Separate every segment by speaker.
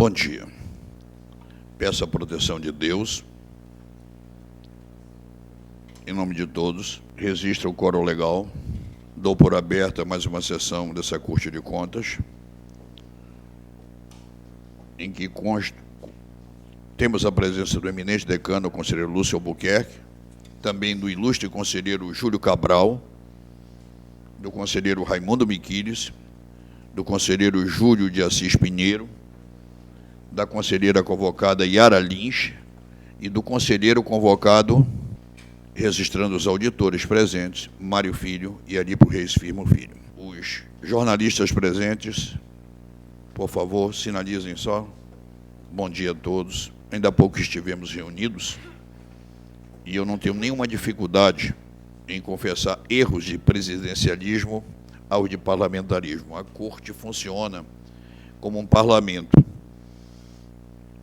Speaker 1: Bom dia. Peço a proteção de Deus, em nome de todos, registro o quórum legal, dou por aberta mais uma sessão dessa Corte de Contas, em que temos a presença do eminente decano, o conselheiro Lúcio Albuquerque, também do ilustre conselheiro Júlio Cabral, do conselheiro Raimundo Miquiles, do conselheiro Júlio de Assis Pinheiro, da conselheira convocada Yara Lins e do conselheiro convocado, registrando os auditores presentes, Mário Filho e Aripo Reis Firmo Filho. Os jornalistas presentes, por favor, sinalizem só. Bom dia a todos. Ainda há pouco estivemos reunidos e eu não tenho nenhuma dificuldade em confessar erros de presidencialismo ao de parlamentarismo. A Corte funciona como um parlamento.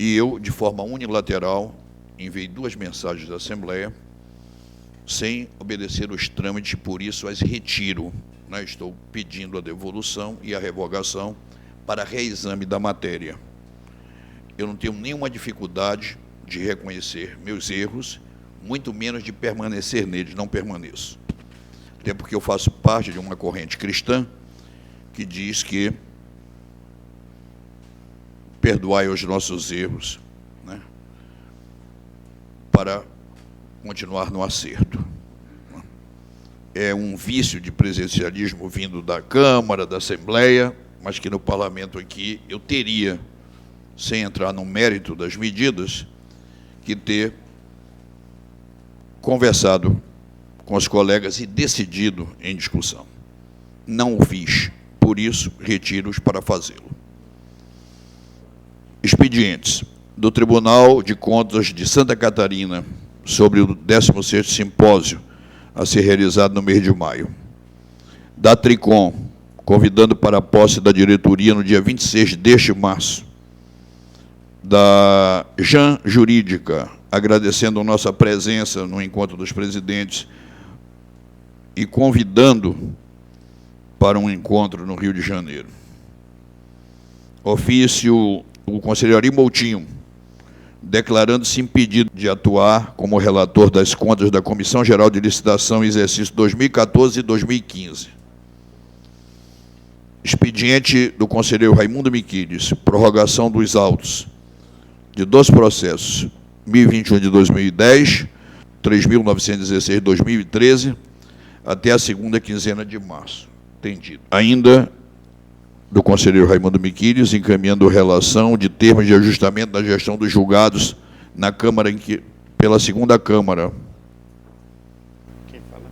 Speaker 1: E eu, de forma unilateral, enviei 2 mensagens da Assembleia sem obedecer os trâmites, por isso as retiro. Estou pedindo a devolução e a revogação para reexame da matéria. Eu não tenho nenhuma dificuldade de reconhecer meus erros, muito menos de permanecer neles, não permaneço. Até porque eu faço parte de uma corrente cristã que diz que perdoai os nossos erros, para continuar no acerto. É um vício de presidencialismo vindo da Câmara, da Assembleia, mas que no parlamento aqui eu teria, sem entrar no mérito das medidas, que ter conversado com os colegas e decidido em discussão. Não o fiz, por isso retiro-os para fazê-lo. Expedientes do Tribunal de Contas de Santa Catarina sobre o 16º simpósio a ser realizado no mês de maio. Da Tricom, convidando para a posse da diretoria no dia 26 deste março. Da Jan Jurídica, agradecendo a nossa presença no encontro dos presidentes e convidando para um encontro no Rio de Janeiro. Ofício o conselheiro Ari Moutinho, declarando-se impedido de atuar como relator das contas da Comissão Geral de Licitação exercício 2014 e 2015. Expediente do conselheiro Raimundo Miquiles, prorrogação dos autos de 2 processos, 1021 de 2010, 3.916 de 2013, até a segunda quinzena de março. Entendido. Ainda do conselheiro Raimundo Miquiles, encaminhando relação de termos de ajustamento da gestão dos julgados na Câmara, pela segunda Câmara.
Speaker 2: Quem fala?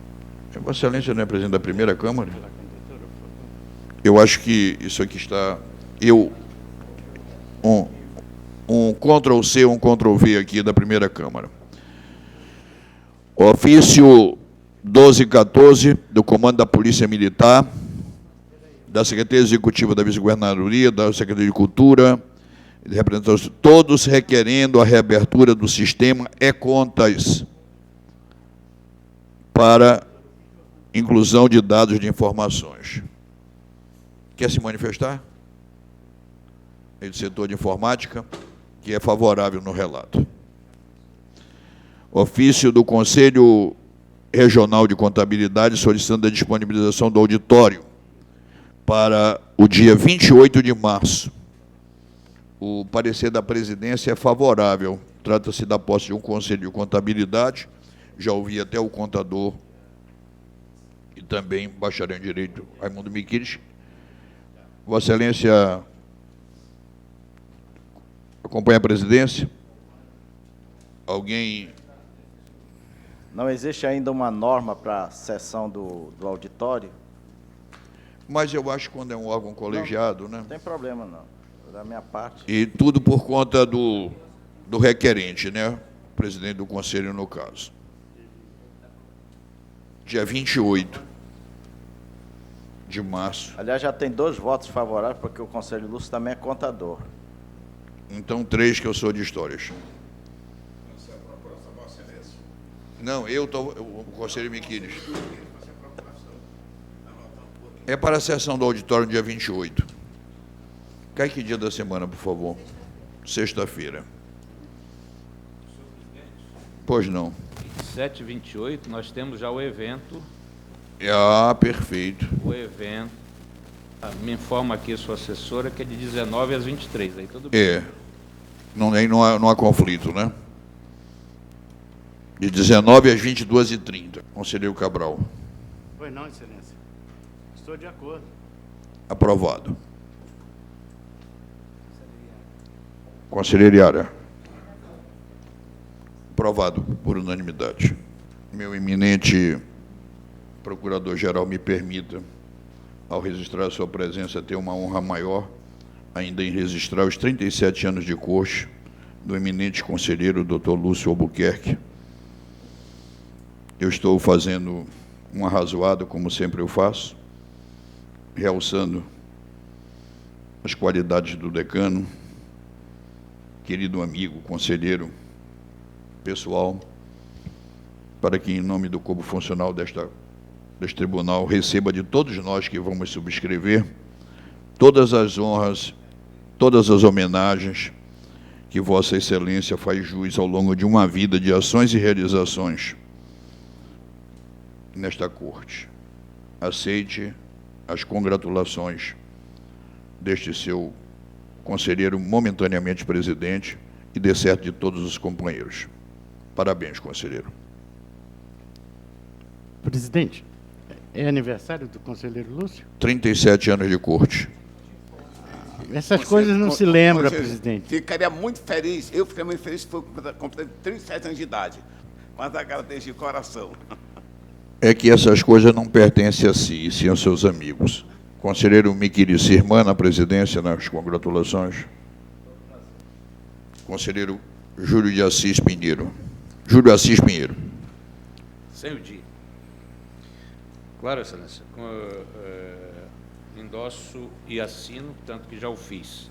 Speaker 1: Vossa Excelência não é presidente da primeira Câmara? Eu acho que isso aqui está... Um Ctrl+C, um Ctrl+V aqui da primeira Câmara. Ofício 1214, do Comando da Polícia Militar, da Secretaria Executiva da Vice-Governadoria, da Secretaria de Cultura, de representantes, todos requerendo a reabertura do sistema e-Contas para inclusão de dados de informações. Quer se manifestar? É do setor de informática, que é favorável no relato. Ofício do Conselho Regional de Contabilidade solicitando a disponibilização do auditório para o dia 28 de março. O parecer da presidência é favorável. Trata-se da posse de um conselho de contabilidade. Já ouvi até o contador e também bacharel em Direito, Raimundo Miquiles. Vossa Excelência acompanha a presidência? Alguém...
Speaker 2: Não existe ainda uma norma para a sessão do auditório?
Speaker 1: Mas eu acho que quando é um órgão colegiado,
Speaker 2: não tem problema, não. Da minha parte.
Speaker 1: E tudo por conta do requerente, presidente do conselho, no caso. Dia 28 de março.
Speaker 2: Aliás, já tem 2 votos favoráveis, porque o conselho Lúcio também é contador.
Speaker 1: Então, 3 que eu sou de histórias. Não, o conselho Miquiles. É para a sessão do auditório no dia 28. Cai que dia da semana, por favor? sexta-feira. Pois não.
Speaker 3: 7h28, nós temos já o evento.
Speaker 1: Ah, perfeito.
Speaker 3: O evento. Me informa aqui a sua assessora que é de 19 às 23. Aí tudo bem.
Speaker 1: É. Não há conflito, né? De 19 às 22h30. Conselheiro Cabral.
Speaker 4: Pois não, excelência. Estou de acordo.
Speaker 1: Aprovado. Conselheiro Iara. Aprovado por unanimidade. Meu eminente procurador-geral me permita, ao registrar a sua presença, ter uma honra maior, ainda em registrar os 37 anos de corte do eminente conselheiro Dr. Lúcio Albuquerque. Eu estou fazendo um arrazoado, como sempre eu faço, realçando as qualidades do decano, querido amigo, conselheiro pessoal, para que, em nome do corpo funcional deste tribunal, receba de todos nós que vamos subscrever todas as honras, todas as homenagens que Vossa Excelência faz jus ao longo de uma vida de ações e realizações nesta corte. Aceite as congratulações deste seu conselheiro momentaneamente presidente e de certo de todos os companheiros. Parabéns, conselheiro.
Speaker 4: Presidente, é aniversário do conselheiro Lúcio?
Speaker 1: 37 anos de corte.
Speaker 4: Essas coisas não se lembram, presidente.
Speaker 5: Ficaria muito feliz, eu ficaria muito feliz se for completando 37 anos de idade. Mas agradeço de coração.
Speaker 1: É que essas coisas não pertencem a si, e sim aos seus amigos. Conselheiro Miquiri Sirman, na presidência, nas congratulações. Conselheiro Júlio de Assis Pinheiro. Júlio Assis Pinheiro.
Speaker 3: Sem o dia. Claro, excelência. Endosso e assino, tanto que já o fiz.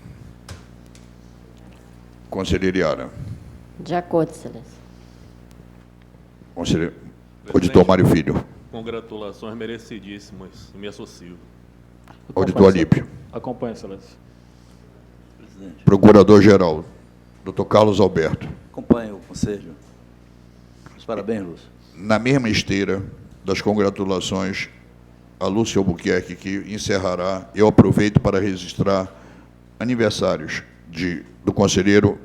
Speaker 1: Conselheiro Iara.
Speaker 6: De acordo, excelência.
Speaker 1: Conselheiro Auditor Mário Filho.
Speaker 7: Congratulações merecidíssimas, me associo.
Speaker 1: Auditor Alípio.
Speaker 8: Acompanhe, excelência.
Speaker 1: Procurador-geral, Dr. Carlos Alberto.
Speaker 9: Acompanhe o conselho. Parabéns, Lúcio.
Speaker 1: Na mesma esteira das congratulações a Lúcio Albuquerque, que encerrará, eu aproveito para registrar aniversários do conselheiro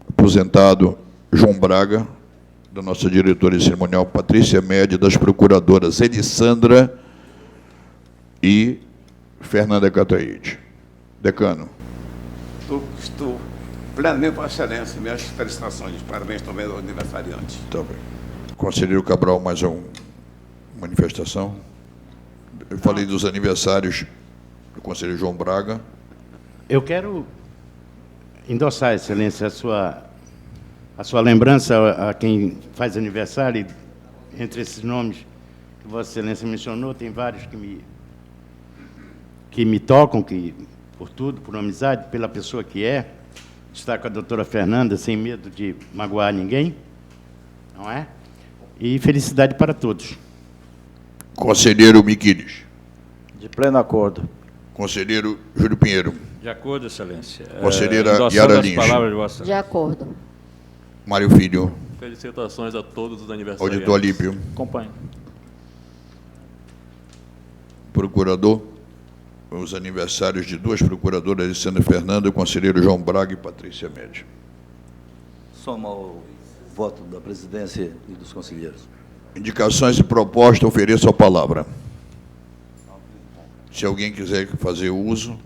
Speaker 1: aposentado João Braga, da nossa diretora cerimonial Patrícia Média, das procuradoras Elissandra e Fernanda Cataíde. Decano.
Speaker 5: Estou plenamente com excelência, minhas felicitações. Parabéns também ao aniversariante.
Speaker 1: Tá bem. Conselheiro Cabral, mais uma manifestação. Eu falei dos aniversários do conselheiro João Braga.
Speaker 4: Eu quero endossar, excelência, a sua lembrança a quem faz aniversário. Entre esses nomes que Vossa Excelência mencionou, tem vários que me tocam, por tudo, por amizade, pela pessoa que é. Está com a doutora Fernanda, sem medo de magoar ninguém, não é? E felicidade para todos.
Speaker 1: Conselheiro Miquiris.
Speaker 2: De pleno acordo.
Speaker 1: Conselheiro Júlio Pinheiro.
Speaker 3: De acordo, excelência.
Speaker 1: Conselheira
Speaker 3: Endossando
Speaker 1: Yara
Speaker 3: as
Speaker 1: Lins.
Speaker 3: palavras de Vossa
Speaker 6: De acordo.
Speaker 1: Mário Filho.
Speaker 7: Felicitações a todos os aniversariantes.
Speaker 1: Auditor Alípio.
Speaker 8: Acompanhe.
Speaker 1: Procurador. Os aniversários de duas procuradoras, Alessandra Fernanda, o conselheiro João Braga e Patrícia Média.
Speaker 9: Soma o voto da presidência e dos conselheiros.
Speaker 1: Indicações e propostas, ofereço a palavra. Se alguém quiser fazer uso.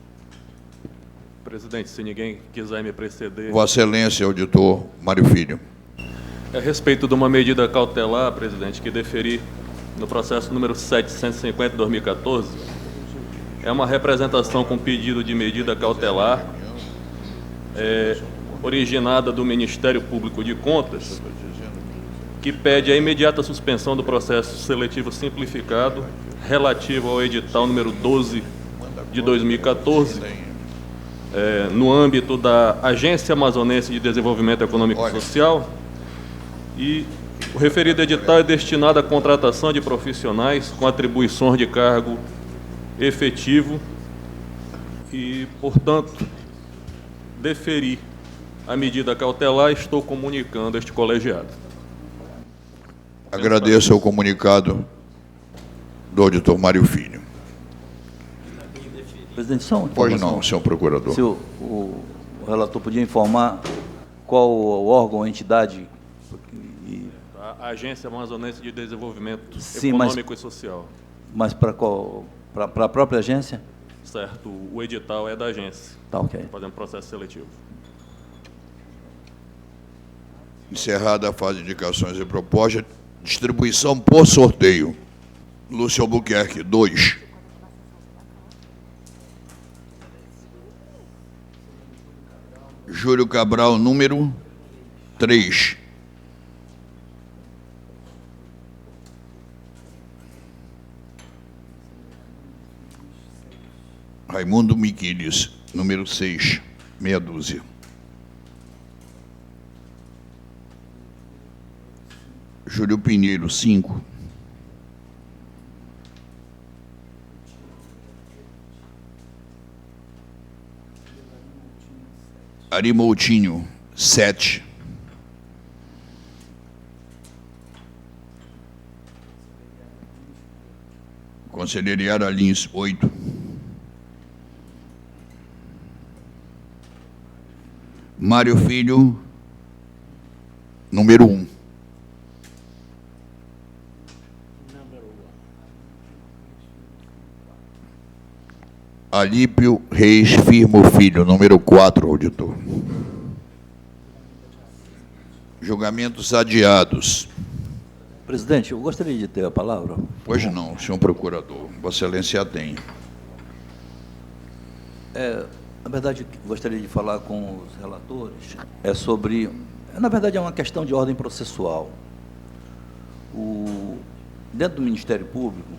Speaker 7: Presidente, se ninguém quiser me preceder...
Speaker 1: Vossa Excelência, auditor Mário Filho.
Speaker 7: A respeito de uma medida cautelar, presidente, que deferi no processo número 750/2014, é uma representação com pedido de medida cautelar originada do Ministério Público de Contas, que pede a imediata suspensão do processo seletivo simplificado relativo ao edital número 12 de 2014, no âmbito da Agência Amazonense de Desenvolvimento Econômico e Social, e o referido edital é destinado à contratação de profissionais com atribuições de cargo efetivo e, portanto, deferir a medida cautelar, estou comunicando a este colegiado.
Speaker 1: Agradeço ao comunicado do auditor Mário Filho.
Speaker 9: Presidente, só uma
Speaker 1: Pois
Speaker 9: informação.
Speaker 1: não, senhor procurador.
Speaker 9: Se o relator podia informar qual o órgão ou entidade...
Speaker 7: A Agência Amazonense de Desenvolvimento
Speaker 9: Sim,
Speaker 7: Econômico e Social.
Speaker 9: Mas para qual? Para a própria agência?
Speaker 7: Certo, o edital é da agência,
Speaker 9: Tá, ok.
Speaker 7: fazendo processo seletivo.
Speaker 1: Encerrada a fase de indicações e propostas, distribuição por sorteio. Lúcio Albuquerque, 2. Júlio Cabral, número 3. Raimundo Miquiles, número 6, meia dúzia. Júlio Pinheiro, 5. Ari Moutinho, 7. Conselheiro Yara Lins, 8. Mário Filho, número 1. Alípio Reis Firmo Filho, número 4, auditor. Julgamentos adiados.
Speaker 9: Presidente, eu gostaria de ter a palavra.
Speaker 1: Pois não, senhor procurador. Vossa Excelência tem.
Speaker 9: Na verdade, gostaria de falar com os relatores sobre... Na verdade, é uma questão de ordem processual. Dentro do Ministério Público,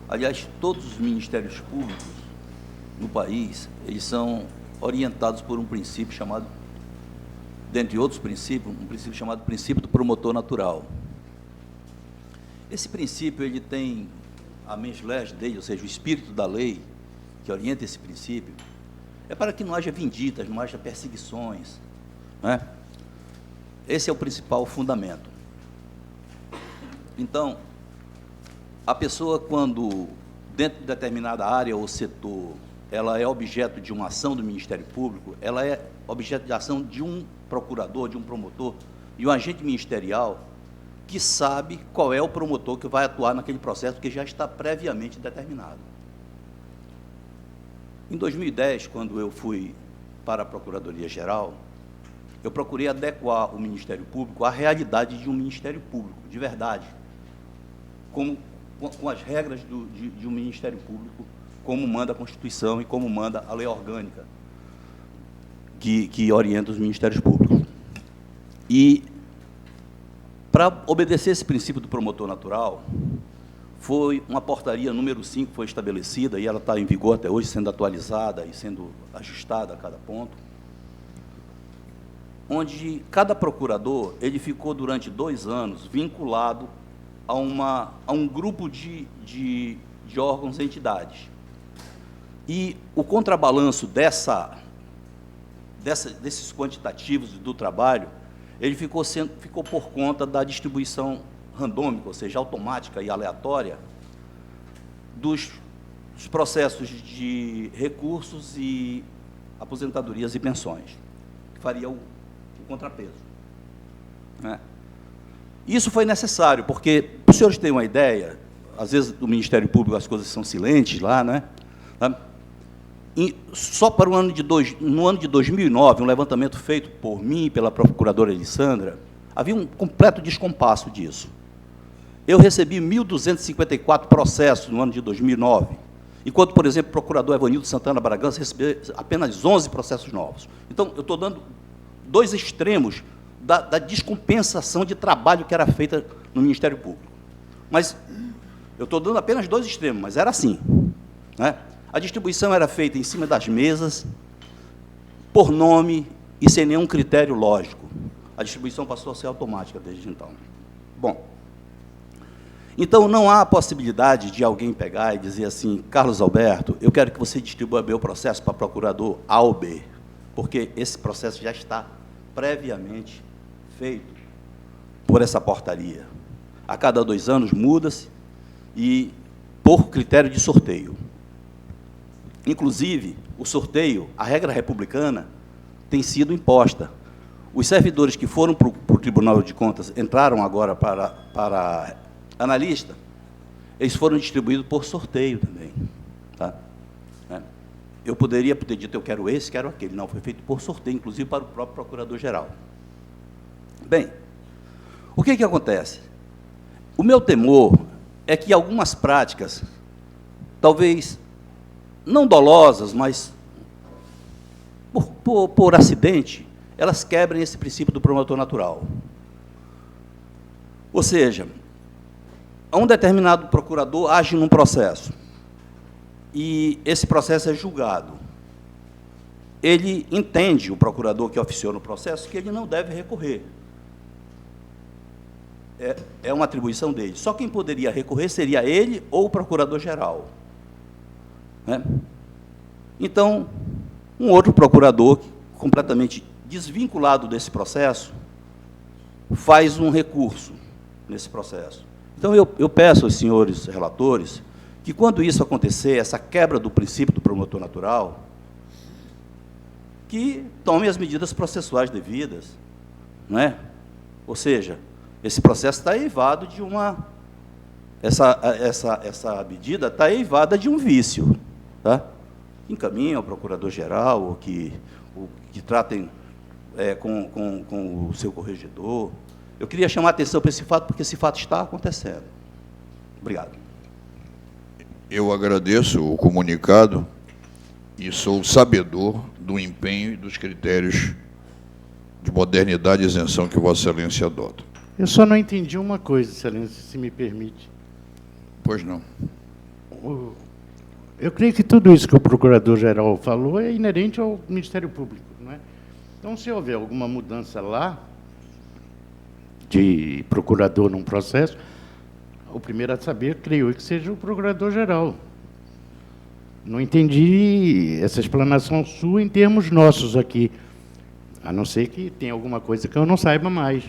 Speaker 9: aliás, todos os ministérios públicos no país, eles são orientados por um princípio chamado, dentre outros princípios, um princípio chamado princípio do promotor natural. Esse princípio, ele tem a mens res dele, ou seja, o espírito da lei, que orienta esse princípio, é para que não haja vendidas, não haja perseguições, né? Esse é o principal fundamento. Então, a pessoa, quando, dentro de determinada área ou setor, ela é objeto de uma ação do Ministério Público, ela é objeto de ação de um procurador, de um promotor, de um agente ministerial, que sabe qual é o promotor que vai atuar naquele processo, que já está previamente determinado. Em 2010, quando eu fui para a Procuradoria-Geral, eu procurei adequar o Ministério Público à realidade de um Ministério Público, de verdade, com as regras de um Ministério Público, como manda a Constituição e como manda a lei orgânica que orienta os Ministérios Públicos. E, para obedecer esse princípio do promotor natural, foi uma portaria número 5 que foi estabelecida, e ela está em vigor até hoje, sendo atualizada e sendo ajustada a cada ponto, onde cada procurador ele ficou durante 2 anos vinculado a um grupo de órgãos e entidades. E o contrabalanço desses quantitativos do trabalho, ele ficou por conta da distribuição randômica, ou seja, automática e aleatória, dos processos de recursos e aposentadorias e pensões, que faria o contrapeso, né? Isso foi necessário, porque, para os senhores terem uma ideia, às vezes do Ministério Público as coisas são silentes lá, né? Só para no ano de 2009, um levantamento feito por mim e pela procuradora Elissandra, havia um completo descompasso disso. Eu recebi 1.254 processos no ano de 2009, enquanto, por exemplo, o procurador Evanildo Santana Bragança recebeu apenas 11 processos novos. Então, eu estou dando 2 extremos da descompensação de trabalho que era feita no Ministério Público. Mas eu estou dando apenas 2 extremos, mas era assim, né? A distribuição era feita em cima das mesas, por nome e sem nenhum critério lógico. A distribuição passou a ser automática desde então. Bom, então não há possibilidade de alguém pegar e dizer assim: Carlos Alberto, eu quero que você distribua meu processo para procurador A ou B. porque esse processo já está previamente feito por essa portaria. A cada 2 anos muda-se e por critério de sorteio. Inclusive, o sorteio, a regra republicana, tem sido imposta. Os servidores que foram para o Tribunal de Contas, entraram agora para analista, eles foram distribuídos por sorteio também. Tá? Eu poderia ter dito, eu quero esse, quero aquele. Não, foi feito por sorteio, inclusive para o próprio Procurador-Geral. Bem, o que acontece? O meu temor é que algumas práticas, talvez não dolosas, mas por acidente, elas quebrem esse princípio do promotor natural. Ou seja, um determinado procurador age num processo, e esse processo é julgado. Ele entende, o procurador que oficiou no processo, que ele não deve recorrer. É uma atribuição dele. Só quem poderia recorrer seria ele ou o procurador-geral. Né? Então, um outro procurador, completamente desvinculado desse processo, faz um recurso nesse processo. Então, eu peço aos senhores relatores que, quando isso acontecer, essa quebra do princípio do promotor natural, que tomem as medidas processuais devidas, não é? Ou seja, esse processo está eivado de uma... Essa medida está eivada de um vício, tá? Encaminhem ao procurador-geral, ou que tratem com o seu corregedor. Eu queria chamar a atenção para esse fato, porque esse fato está acontecendo. Obrigado.
Speaker 1: Eu agradeço o comunicado e sou sabedor do empenho e dos critérios de modernidade e isenção que Vossa Excelência adota.
Speaker 4: Eu só não entendi uma coisa, Excelência, se me permite.
Speaker 1: Pois não.
Speaker 4: Eu creio que tudo isso que o Procurador-Geral falou é inerente ao Ministério Público, não é? Então, se houver alguma mudança lá, de procurador num processo, o primeiro a saber, creio eu, que seja o Procurador-Geral. Não entendi essa explanação sua em termos nossos aqui, a não ser que tenha alguma coisa que eu não saiba mais.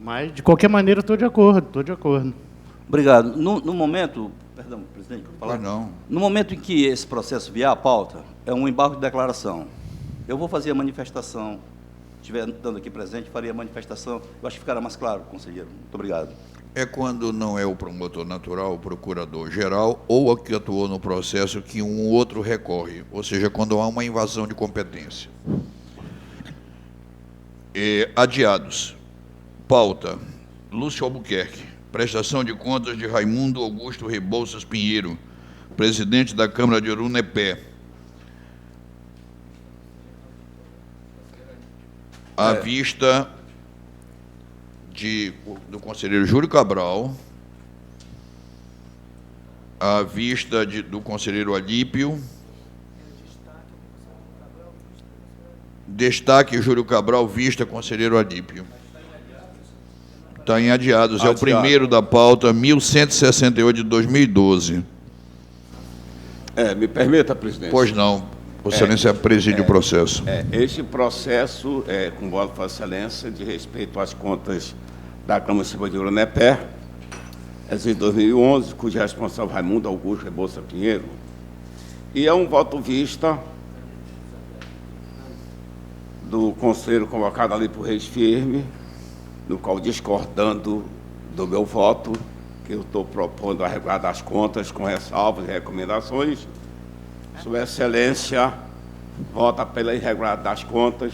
Speaker 4: Mas, de qualquer maneira, estou de acordo, estou de acordo.
Speaker 9: Obrigado. No momento... Perdão, presidente, para falar?
Speaker 1: Pois não.
Speaker 9: No momento em que esse processo vier à pauta, é um embargo de declaração. Eu vou fazer a manifestação, estiver estando aqui presente, faria a manifestação. Eu acho que ficará mais claro, conselheiro. Muito obrigado.
Speaker 1: É quando não é o promotor natural, o procurador-geral, ou o que atuou no processo que um outro recorre, ou seja, quando há uma invasão de competência. Adiados. Pauta. Lúcio Albuquerque. Prestação de contas de Raimundo Augusto Rebouças Pinheiro, presidente da Câmara de Urunepé. À vista do conselheiro Júlio Cabral, à vista do conselheiro Alípio, destaque Júlio Cabral, vista conselheiro Alípio. Está em adiados, é o primeiro da pauta, 1168 de 2012.
Speaker 5: Me permita, presidente.
Speaker 1: Pois não, Vossa Excelência preside o processo.
Speaker 5: Este processo, com Vossa Excelência, de respeito às contas da Câmara Municipal de Urunepé, é de 2011, cujo responsável Raimundo Augusto Rebouças Pinheiro, e é um voto vista do conselheiro convocado ali por Reis Firme, no qual, discordando do meu voto, que eu estou propondo a regular das contas com ressalvas e recomendações, Sua Excelência vota pela irregularidade das contas,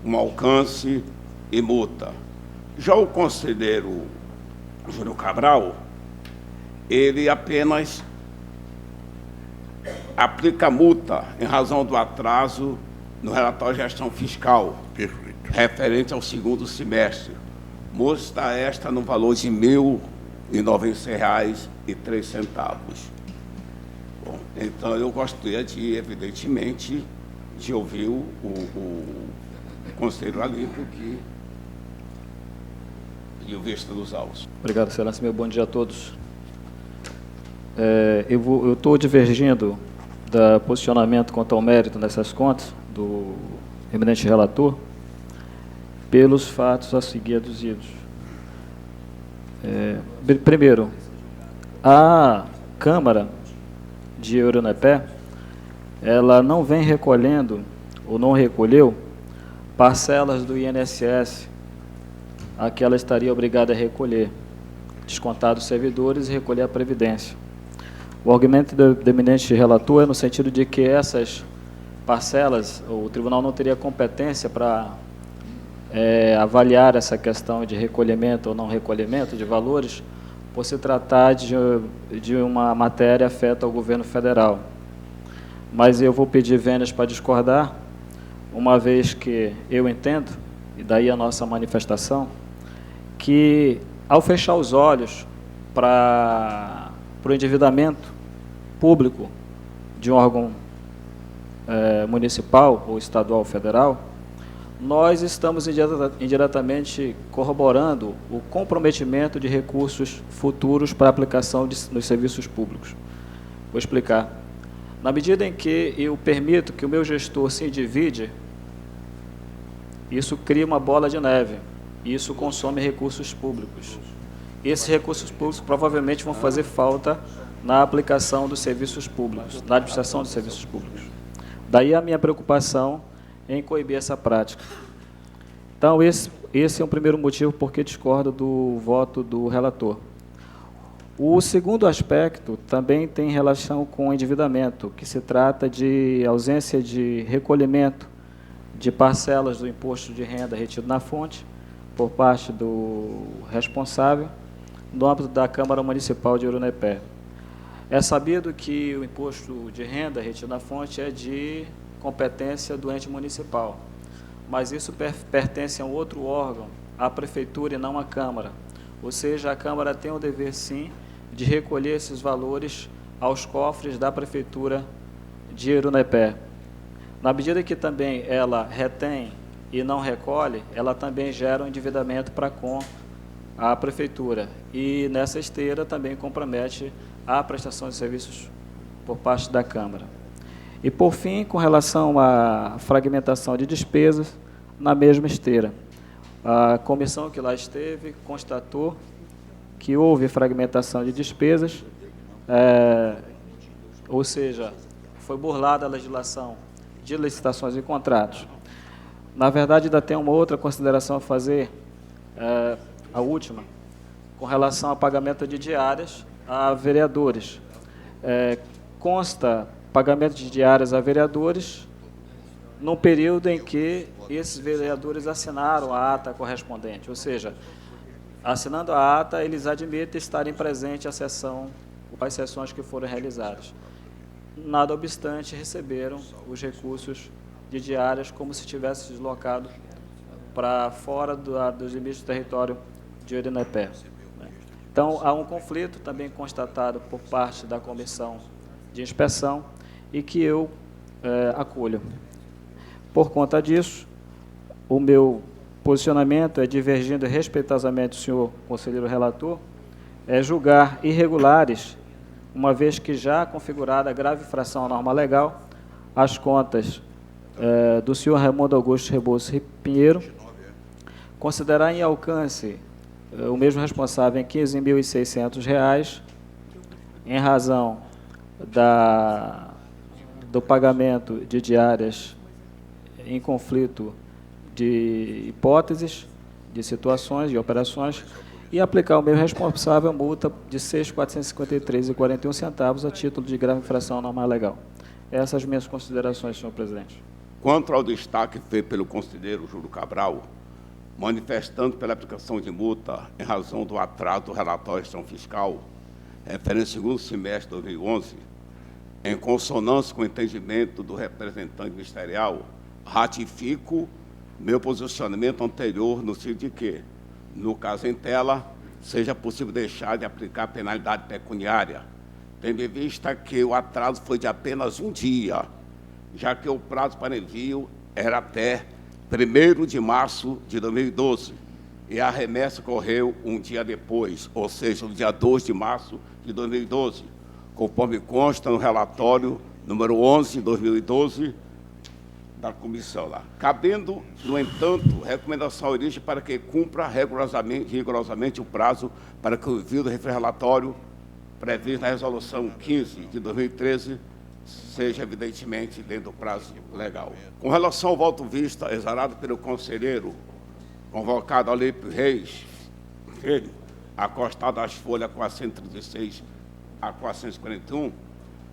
Speaker 5: com alcance e multa. Já o conselheiro Júlio Cabral, ele apenas aplica multa em razão do atraso no relatório de gestão fiscal,
Speaker 1: Perfeito.
Speaker 5: referente ao segundo semestre. Multa esta no valor de R$ 1.096,03. Bom, então eu gostaria de, evidentemente, de ouvir o conselheiro Alípio, que pediu vista dos autos.
Speaker 8: Obrigado, Excelência. Meu bom dia a todos. Eu estou divergindo do posicionamento quanto ao mérito nessas contas do eminente relator, pelos fatos a seguir aduzidos. Primeiro, a Câmara de Eurunepé, ela não vem recolhendo, ou não recolheu, parcelas do INSS a que ela estaria obrigada a recolher, descontar dos servidores e recolher a Previdência. O argumento do eminente relator é no sentido de que essas parcelas, o tribunal não teria competência para avaliar essa questão de recolhimento ou não recolhimento de valores, por se tratar de uma matéria afeta ao governo federal. Mas eu vou pedir vênias para discordar, uma vez que eu entendo, e daí a nossa manifestação, que ao fechar os olhos para o endividamento público de um órgão municipal ou estadual ou federal, nós estamos indiretamente corroborando o comprometimento de recursos futuros para aplicação nos serviços públicos. Vou explicar. Na medida em que eu permito que o meu gestor se endivide, isso cria uma bola de neve, e isso consome recursos públicos. Esses recursos públicos provavelmente vão fazer falta na aplicação dos serviços públicos, na administração dos serviços públicos. Daí a minha preocupação em coibir essa prática. Então, esse é um primeiro motivo por que discordo do voto do relator. O segundo aspecto também tem relação com o endividamento, que se trata de ausência de recolhimento de parcelas do imposto de renda retido na fonte por parte do responsável no âmbito da Câmara Municipal de Eurunepé. É sabido que o imposto de renda retido na fonte é de competência do ente municipal, mas isso pertence a um outro órgão, à Prefeitura e não à Câmara. Ou seja, a Câmara tem o dever, sim, de recolher esses valores aos cofres da Prefeitura de Eurunepé. Na medida que também ela retém e não recolhe, ela também gera um endividamento para com a Prefeitura. E nessa esteira também compromete a prestação de serviços por parte da Câmara. E, por fim, com relação à fragmentação de despesas, na mesma esteira. A comissão que lá esteve constatou que houve fragmentação de despesas, ou seja, foi burlada a legislação de licitações e contratos. Na verdade, ainda tem uma outra consideração a fazer, a última, com relação ao pagamento de diárias a vereadores. Consta pagamento de diárias a vereadores num período em que esses vereadores assinaram a ata correspondente, ou seja, assinando a ata, eles admitem estarem presentes à sessão, às sessões que foram realizadas. Nada obstante, receberam os recursos de diárias como se tivesse deslocado para fora dos limites do território de Eurunepé. Então, há um conflito também constatado por parte da Comissão de Inspeção e que eu acolho. Por conta disso, o meu posicionamento é, divergindo respeitosamente do senhor conselheiro relator, é julgar irregulares, uma vez que já configurada grave infração à norma legal, as contas do senhor Raimundo Augusto Rebouças Pinheiro, considerar em alcance o mesmo responsável em R$ 15.600, em razão do pagamento de diárias em conflito de hipóteses, de situações, de operações, e aplicar ao mesmo responsável multa de R$ 6.453,41 a título de grave infração à norma legal. Essas minhas considerações, senhor presidente.
Speaker 5: Quanto ao destaque feito pelo conselheiro Júlio Cabral, manifestando pela aplicação de multa em razão do atraso do relatório de gestão fiscal, referente ao segundo semestre de 2011, em consonância com o entendimento do representante ministerial, ratifico meu posicionamento anterior no sentido de que, no caso em tela, seja possível deixar de aplicar penalidade pecuniária, tendo em vista que o atraso foi de apenas um dia, já que o prazo para envio era até 1º de março de 2012, e a remessa ocorreu um dia depois, ou seja, no dia 2 de março de 2012, conforme consta no relatório número 11 de 2012, da comissão lá. Cabendo, no entanto, recomendação à origem para que cumpra rigorosamente o prazo para que o envio do relatório previsto na resolução 15 de 2013 seja, evidentemente, dentro do prazo legal. Com relação ao voto vista exarado pelo conselheiro convocado Alípio Reis, ele, acostado às folhas 436 a 441,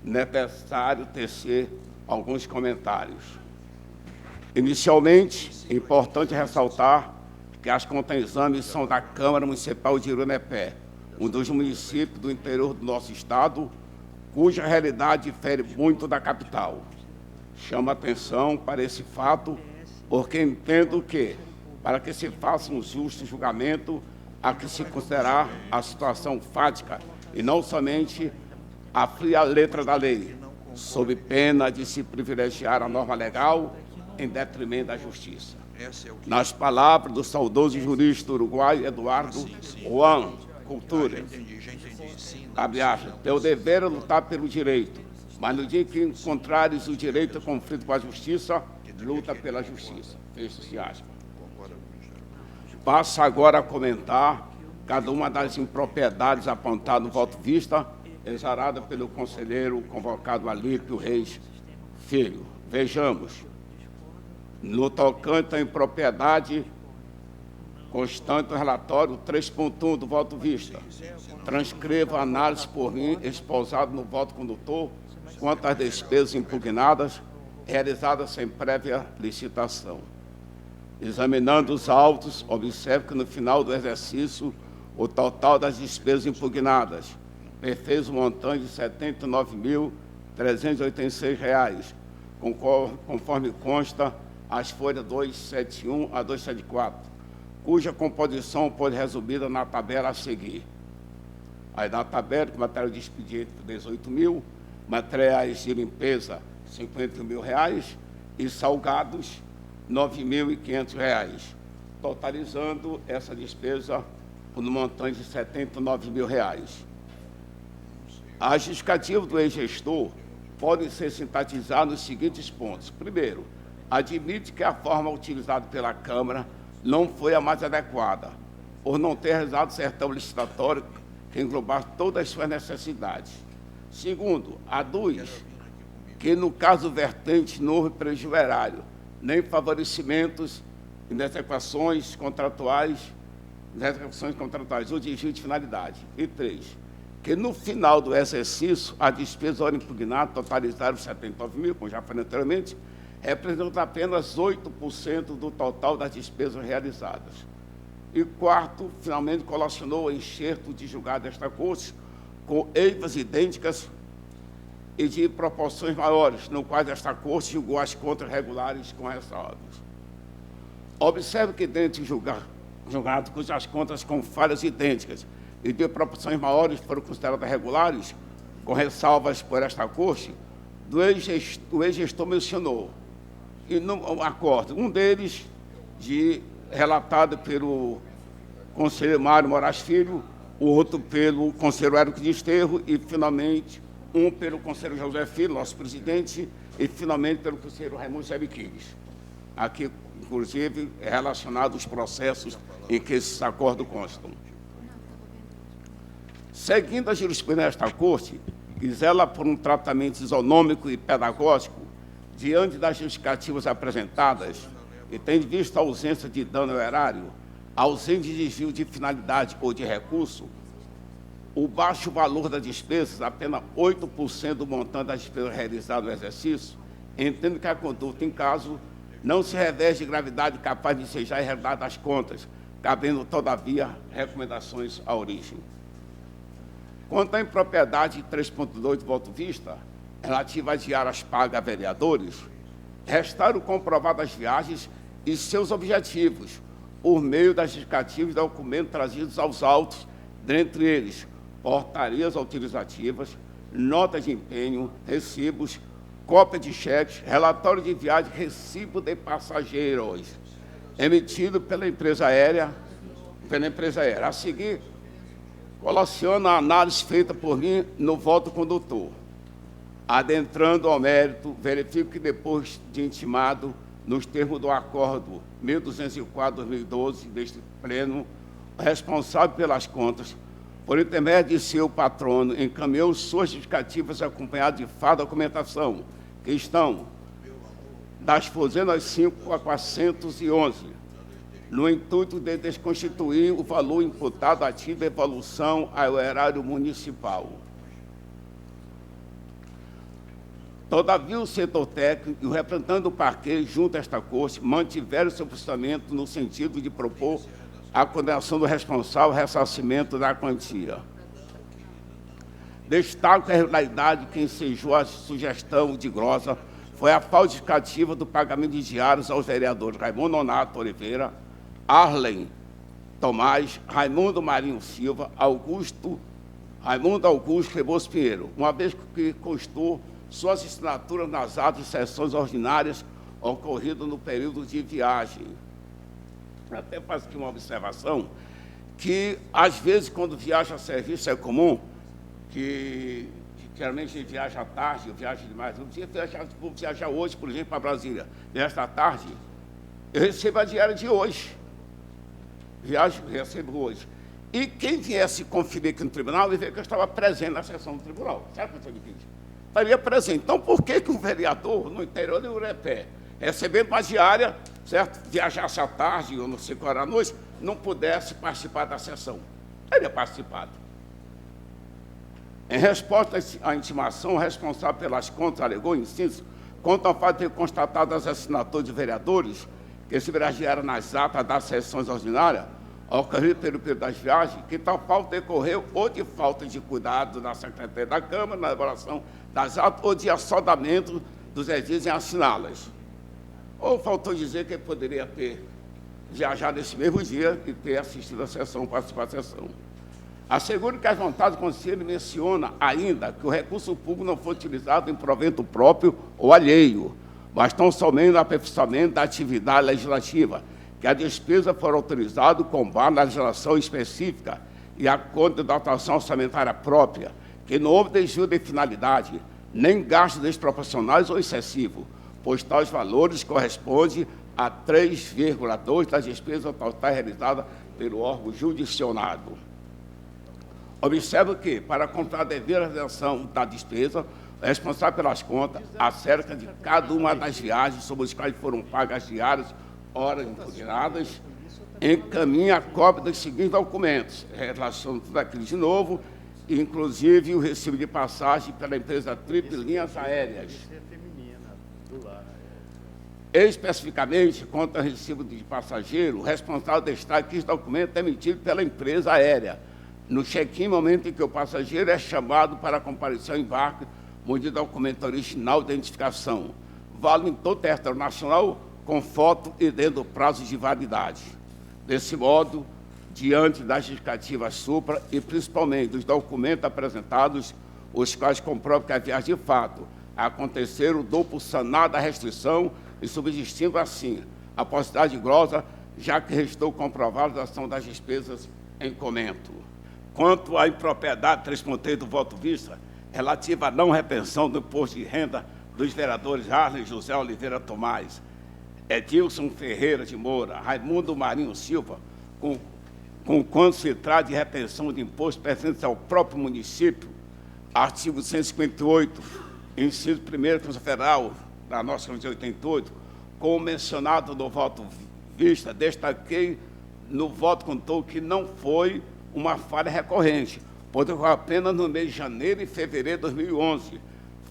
Speaker 5: necessário tecer alguns comentários. Inicialmente, é importante ressaltar que as contas em exame são da Câmara Municipal de Irunepé, um dos municípios do interior do nosso estado, cuja realidade difere muito da capital. Chamo a atenção para esse fato, porque entendo que, para que se faça um justo julgamento, há que se considerar a situação fática e não somente a fria letra da lei, sob pena de se privilegiar a norma legal em detrimento da justiça. Nas palavras do saudoso jurista uruguaio Eduardo Juan Cultura, abre aspas, teu dever é lutar pelo direito, mas no dia que encontrares o direito em conflito com a justiça, luta pela justiça. Fecha-se aspas. Passo agora a comentar cada uma das impropriedades apontadas no voto vista, exarada pelo conselheiro convocado Alípio Reis Filho. Vejamos. No tocante à impropriedade constante do relatório 3.1 do voto vista, transcreva a análise por mim, esposado no voto condutor, quanto às despesas impugnadas, realizadas sem prévia licitação. Examinando os autos, observe que no final do exercício, o total das despesas impugnadas perfez o montante de R$ 79.386, conforme consta as folhas 271 a 274, cuja composição pode ser resumida na tabela a seguir. Aí na tabela, material de expediente, 18 mil, materiais de limpeza, R$ 50 mil, e salgados, R$ 9.500, totalizando essa despesa no montante de R$ 79 mil. As justificativas do ex-gestor podem ser sintetizadas nos seguintes pontos. Primeiro, admite que a forma utilizada pela Câmara não foi a mais adequada, por não ter realizado certame licitatório que englobasse todas as suas necessidades. Segundo, aduz que, no caso vertente, não houve prejuízo erário, nem favorecimentos nas execuções contratuais ou de justa finalidade. E 3, que no final do exercício, a despesa hora impugnada totalizaram 79 mil, como já falei anteriormente, representa apenas 8% do total das despesas realizadas. E quarto, finalmente, colacionou o enxerto de julgado desta Corte com eivas idênticas e de proporções maiores, no qual esta Corte julgou as contas regulares com ressalvas. Observe que, dentro de julgado cujas contas com falhas idênticas e de proporções maiores foram consideradas regulares, com ressalvas por esta Corte, o ex-gestor mencionou, e não acordo, um deles, relatado pelo conselheiro Mário Moraes Filho, o outro pelo conselheiro Érico de Esterro e, finalmente, um pelo conselheiro José Filho, nosso presidente, e, finalmente, pelo conselheiro Raimundo Sebiquires. Aqui, inclusive, é relacionado aos processos em que esses acordos constam. Seguindo a jurisprudência desta Corte, que zela por um tratamento isonômico e pedagógico, diante das justificativas apresentadas, e tendo visto a ausência de dano ao erário, ausência de desvio de finalidade ou de recurso, o baixo valor das despesas, apenas 8% do montante das despesas realizadas no exercício, entendo que a conduta em caso não se reveste de gravidade capaz de ensejar a irregularidade das contas, cabendo, todavia, recomendações à origem. Quanto à impropriedade 3.2 do voto vista, relativa às diárias pagas a vereadores, restaram comprovadas as viagens e seus objetivos, por meio das justificativas e documentos trazidos aos autos, dentre eles, portarias autorizativas, notas de empenho, recibos, cópia de cheques, relatório de viagem, recibo de passageiros, emitido pela empresa aérea. A seguir, colaciona a análise feita por mim no voto condutor. Adentrando ao mérito, verifico que depois de intimado, nos termos do acordo 1204/2012 deste Pleno, o responsável pelas contas, por intermédio de seu patrono, encaminhou suas justificativas acompanhadas de fato da documentação, que estão das fusenas 5 a 411, no intuito de desconstituir o valor imputado ativo de evolução ao erário municipal. Todavia, o setor técnico e o representante do parquê, junto a esta corte, mantiveram seu posicionamento no sentido de propor a condenação do responsável ao ressarcimento da quantia. Destaco a irregularidade que ensejou a sugestão de glosa foi a falsificativa do pagamento de diários aos vereadores Raimundo Nonato Oliveira, Arlen Tomás, Raimundo Marinho Silva, Raimundo Augusto Rebouças Pinheiro, uma vez que constou suas assinaturas nas atas de sessões ordinárias ocorridas no período de viagem. Até faço aqui uma observação, que, às vezes, quando viaja a serviço, é comum que geralmente viaja à tarde, eu viajo demais, vou viajar hoje, por exemplo, para Brasília, nesta tarde, eu recebo a diária de hoje. Recebo hoje. E quem viesse conferir aqui no tribunal, ia ver que eu estava presente na sessão do tribunal. Sabe o que eu estou dizendo? Estaria presente. Então, por que um vereador no interior de Urepé, recebendo uma diária, certo, viajasse à tarde, ou não sei qual era à noite, não pudesse participar da sessão? Teria participado. Em resposta à intimação, o responsável pelas contas alegou, inciso, quanto ao fato de ter constatado as assinaturas de vereadores que receberam as diárias nas atas das sessões ordinárias, ocorrido pelo período das viagens, que tal falta decorreu ou de falta de cuidado da Secretaria da Câmara na elaboração das atas ou de assodamento dos edis em assiná-las. Ou faltou dizer que ele poderia ter viajado nesse mesmo dia e ter assistido a sessão, participado da sessão. Asseguro que as vontades do Conselho menciona ainda que o recurso público não foi utilizado em provento próprio ou alheio, mas tão somente no aperfeiçoamento da atividade legislativa, que a despesa for autorizada com base na legislação específica e a conta de dotação orçamentária própria, que não houve desvio de finalidade, nem gastos desproporcionais ou excessivos, pois tais valores correspondem a 3,2% da despesa total realizada pelo órgão jurisdicionado. Observo que, para comprar a devida realização da despesa, o responsável pelas contas, acerca de cada uma das viagens sobre as quais foram pagas as diárias, horas impugnadas, encaminha a cópia dos seguintes documentos, relacionando tudo aquilo de novo, inclusive o recibo de passagem pela empresa Trip Linhas Aéreas. Especificamente, quanto ao recibo de passageiro, o responsável destaca que esse documento é emitido pela empresa aérea, no check-in, momento em que o passageiro é chamado para comparecer ao embarque, munido documento original de identificação, válido em todo o território nacional, com foto e dentro do prazo de validade. Desse modo, diante das justificativas supra e principalmente dos documentos apresentados, os quais comprovam que a viagem de fato aconteceram, dou por sanada a restrição e subsistindo assim a possibilidade de glosa, já que restou comprovada a ação das despesas em comento. Quanto à impropriedade 3.3 do voto vista, relativa à não repensão do imposto de renda dos vereadores Arlen José Oliveira Tomás, Edilson Ferreira de Moura, Raimundo Marinho Silva, com quando se trata de repensão de imposto pertencente ao próprio município, artigo 158, inciso 1º, Constituição Federal, da nossa Constituição de 88, como mencionado no voto vista, destaquei no voto contou que não foi uma falha recorrente, pois ocorreu apenas no mês de janeiro e fevereiro de 2011.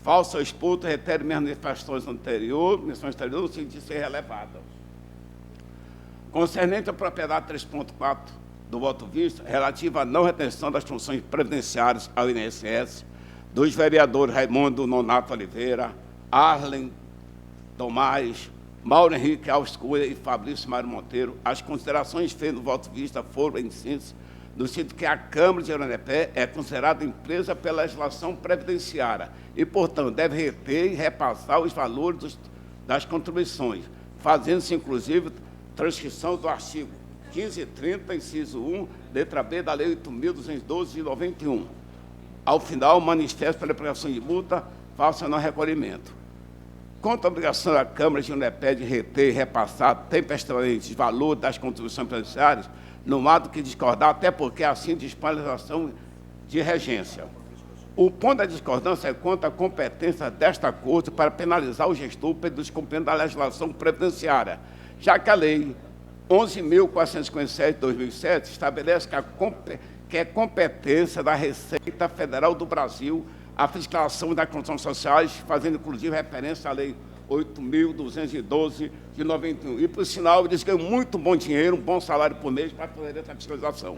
Speaker 5: Falso expulso retere manifestações anteriores, no sentido de ser relevada. Concernente à propriedade 3.4 do voto visto, relativa à não retenção das funções previdenciárias ao INSS, dos vereadores Raimundo Nonato Oliveira, Arlen Tomás, Mauro Henrique Alves Cunha e Fabrício Mário Monteiro, as considerações feitas no voto vista foram, em síntese, no sentido que a Câmara de Urepé é considerada empresa pela legislação previdenciária e, portanto, deve reter e repassar os valores das contribuições, fazendo-se, inclusive, transcrição do artigo 1530, inciso 1, letra B da Lei 8.212 de 91. Ao final, o manifesto pela aplicação de multa faça não recolhimento. Contra a obrigação da Câmara de Uneped de reter e repassar tempestivamente os valores das contribuições previdenciárias, não há do que discordar, até porque assim dispõe a legislação de regência. O ponto da discordância é quanto à competência desta Corte para penalizar o gestor pelo descumprimento da legislação previdenciária, já que a Lei 11.457 de 2007 estabelece que é competência da Receita Federal do Brasil a fiscalização das condições sociais, fazendo inclusive referência à Lei 8.212 de 91. E, por sinal, eles ganham muito bom dinheiro, um bom salário por mês para fazer essa fiscalização.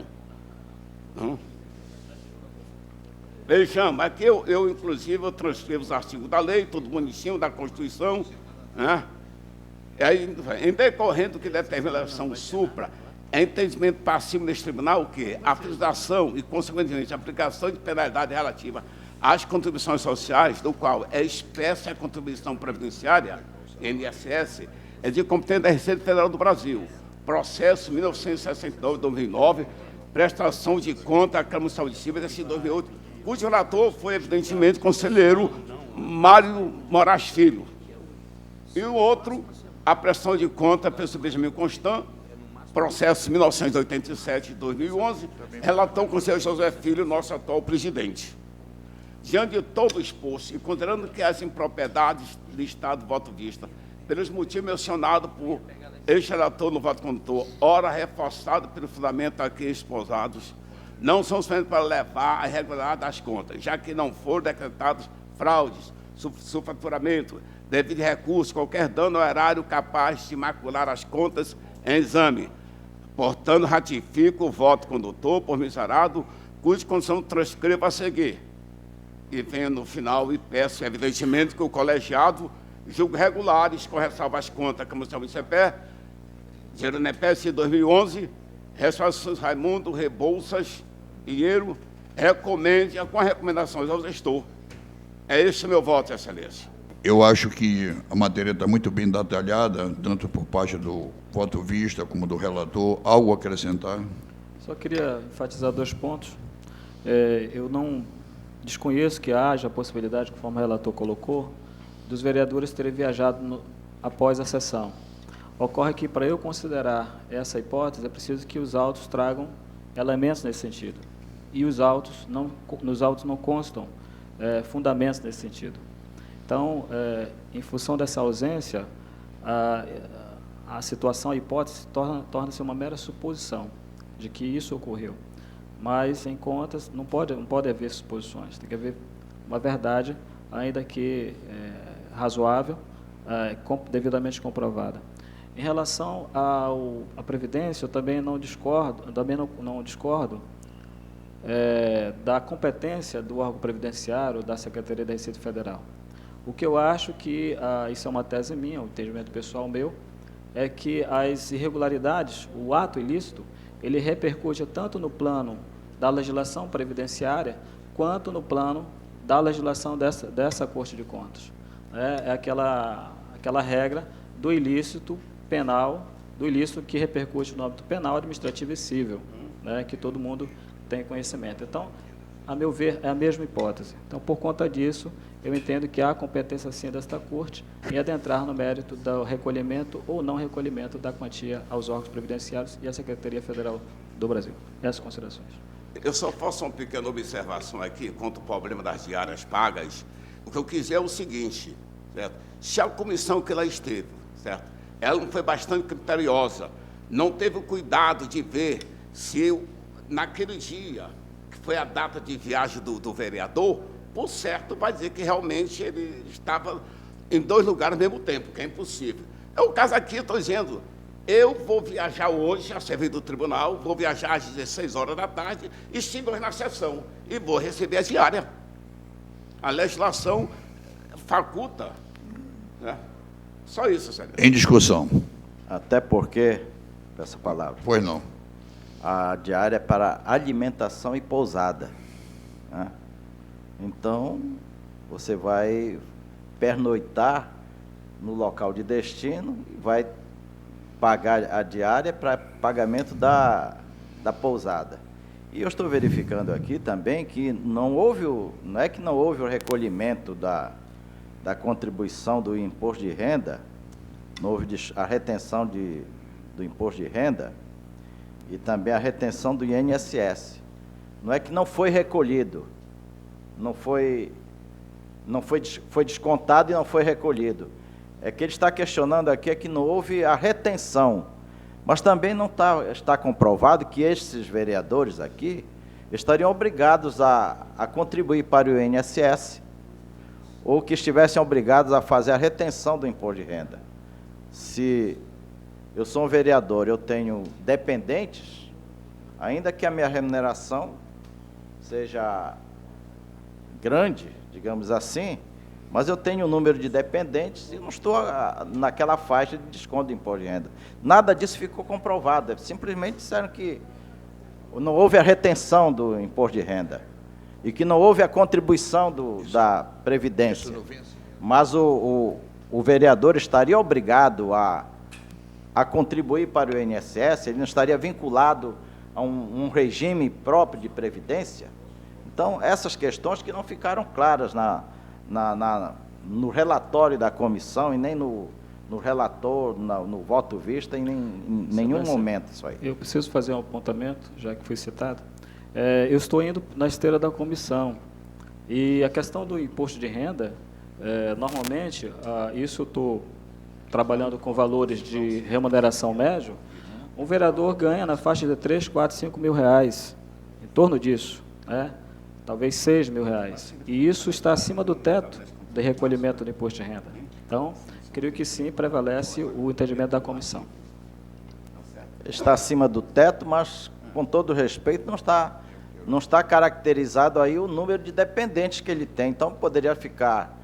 Speaker 5: Vejamos, aqui eu inclusive, eu transcrevo os artigos da lei, tudo bonitinho, da Constituição, né? E aí, em decorrente do que determina a legislação supra, é entendimento passivo neste tribunal que a fiscalização e, consequentemente, a aplicação de penalidade relativa às contribuições sociais, do qual é espécie a contribuição previdenciária, INSS, é de competência da Receita Federal do Brasil. Processo 1969-2009, prestação de conta à Câmara Municipal de Cibas, de 2008, cujo relator foi, evidentemente, o conselheiro Mário Moraes Filho. E o outro, a prestação de conta pelo Benjamin Constant, processo 1987 de 2011, relator o conselheiro José Filho, nosso atual presidente. Diante de todo o exposto, e considerando que as impropriedades listadas do voto vista, pelos motivos mencionados por ex-relator no voto condutor, ora reforçado pelo fundamento aqui exposados, não são suficientes para levar à regularidade das contas, já que não foram decretados fraudes, superfaturamento, devido recurso, qualquer dano ao erário capaz de macular as contas em exame. Portanto, ratifico o voto condutor por miserado, cuja condição transcreva a seguir. E venho no final e peço, evidentemente, que o colegiado julgue regulares com ressalva às contas, como está o ICPE, Geronepes de 2011, Restaurações Raimundo, Rebouças, Pinheiro, recomende com recomendações ao gestor. É esse o meu voto, Excelência.
Speaker 1: Eu acho que a matéria está muito bem detalhada, tanto por parte do voto vista como do relator. Algo a acrescentar?
Speaker 8: Só queria enfatizar 2 pontos. Eu não desconheço que haja a possibilidade, conforme o relator colocou, dos vereadores terem viajado após a sessão. Ocorre que, para eu considerar essa hipótese, é preciso que os autos tragam elementos nesse sentido. E nos autos não constam fundamentos nesse sentido. Então, em função dessa ausência, a situação, a hipótese, torna-se uma mera suposição de que isso ocorreu. Mas, em contas, não pode haver suposições, tem que haver uma verdade, ainda que razoável, devidamente comprovada. Em relação à Previdência, eu também não discordo, da competência do órgão previdenciário da Secretaria da Receita Federal. O que eu acho que, isso é uma tese minha, um entendimento pessoal meu, é que as irregularidades, o ato ilícito, ele repercute tanto no plano da legislação previdenciária, quanto no plano da legislação dessa Corte de Contas. É aquela regra do ilícito penal, do ilícito que repercute no âmbito penal, administrativo e civil, né, que todo mundo tem conhecimento. Então, a meu ver, é a mesma hipótese. Então, por conta disso, eu entendo que há competência, sim, desta Corte em adentrar no mérito do recolhimento ou não recolhimento da quantia aos órgãos previdenciários e à Secretaria Federal do Brasil. Essas considerações.
Speaker 5: Eu só faço uma pequena observação aqui quanto ao problema das diárias pagas. O que eu quiser é o seguinte, certo? Se a comissão que lá esteve, certo? Ela não foi bastante criteriosa, não teve o cuidado de ver se naquele dia, que foi a data de viagem do vereador, por certo, vai dizer que realmente ele estava em 2 lugares ao mesmo tempo, que é impossível. É o caso aqui, estou dizendo, eu vou viajar hoje a serviço do tribunal, vou viajar às 16 horas da tarde, estive hoje na sessão e vou receber a diária. A legislação faculta, né? Só isso, senhor.
Speaker 1: Em discussão.
Speaker 2: Até porque, essa palavra,
Speaker 1: Pois não.
Speaker 2: a diária é para alimentação e pousada, né? Então, você vai pernoitar no local de destino e vai pagar a diária para pagamento da pousada. E eu estou verificando aqui também que não é que não houve o recolhimento da contribuição do imposto de renda, não houve a retenção do imposto de renda e também a retenção do INSS. Não é que não foi recolhido, foi descontado e não foi recolhido. É que ele está questionando aqui é que não houve a retenção, mas também não está comprovado que esses vereadores aqui estariam obrigados a contribuir para o INSS ou que estivessem obrigados a fazer a retenção do imposto de renda. Se eu sou um vereador, eu tenho dependentes, ainda que a minha remuneração seja grande, digamos assim, mas eu tenho um número de dependentes e não estou naquela faixa de desconto do imposto de renda. Nada disso ficou comprovado, simplesmente disseram que não houve a retenção do imposto de renda e que não houve a contribuição da Previdência. Mas o vereador estaria obrigado a contribuir para o INSS, ele não estaria vinculado a um regime próprio de Previdência. Então, essas questões que não ficaram claras no relatório da comissão e nem no relator, no voto vista, em nenhum momento isso aí.
Speaker 8: Eu preciso fazer um apontamento, já que foi citado. Eu estou indo na esteira da comissão. E a questão do imposto de renda, normalmente, isso eu estou trabalhando com valores de remuneração médio, um vereador ganha na faixa de 3, 4, 5 mil reais, em torno disso, né? Talvez 6 mil reais. E isso está acima do teto de recolhimento do imposto de renda. Então, creio que sim, prevalece o entendimento da comissão.
Speaker 2: Está acima do teto, mas, com todo respeito, não está caracterizado aí o número de dependentes que ele tem. Então, poderia ficar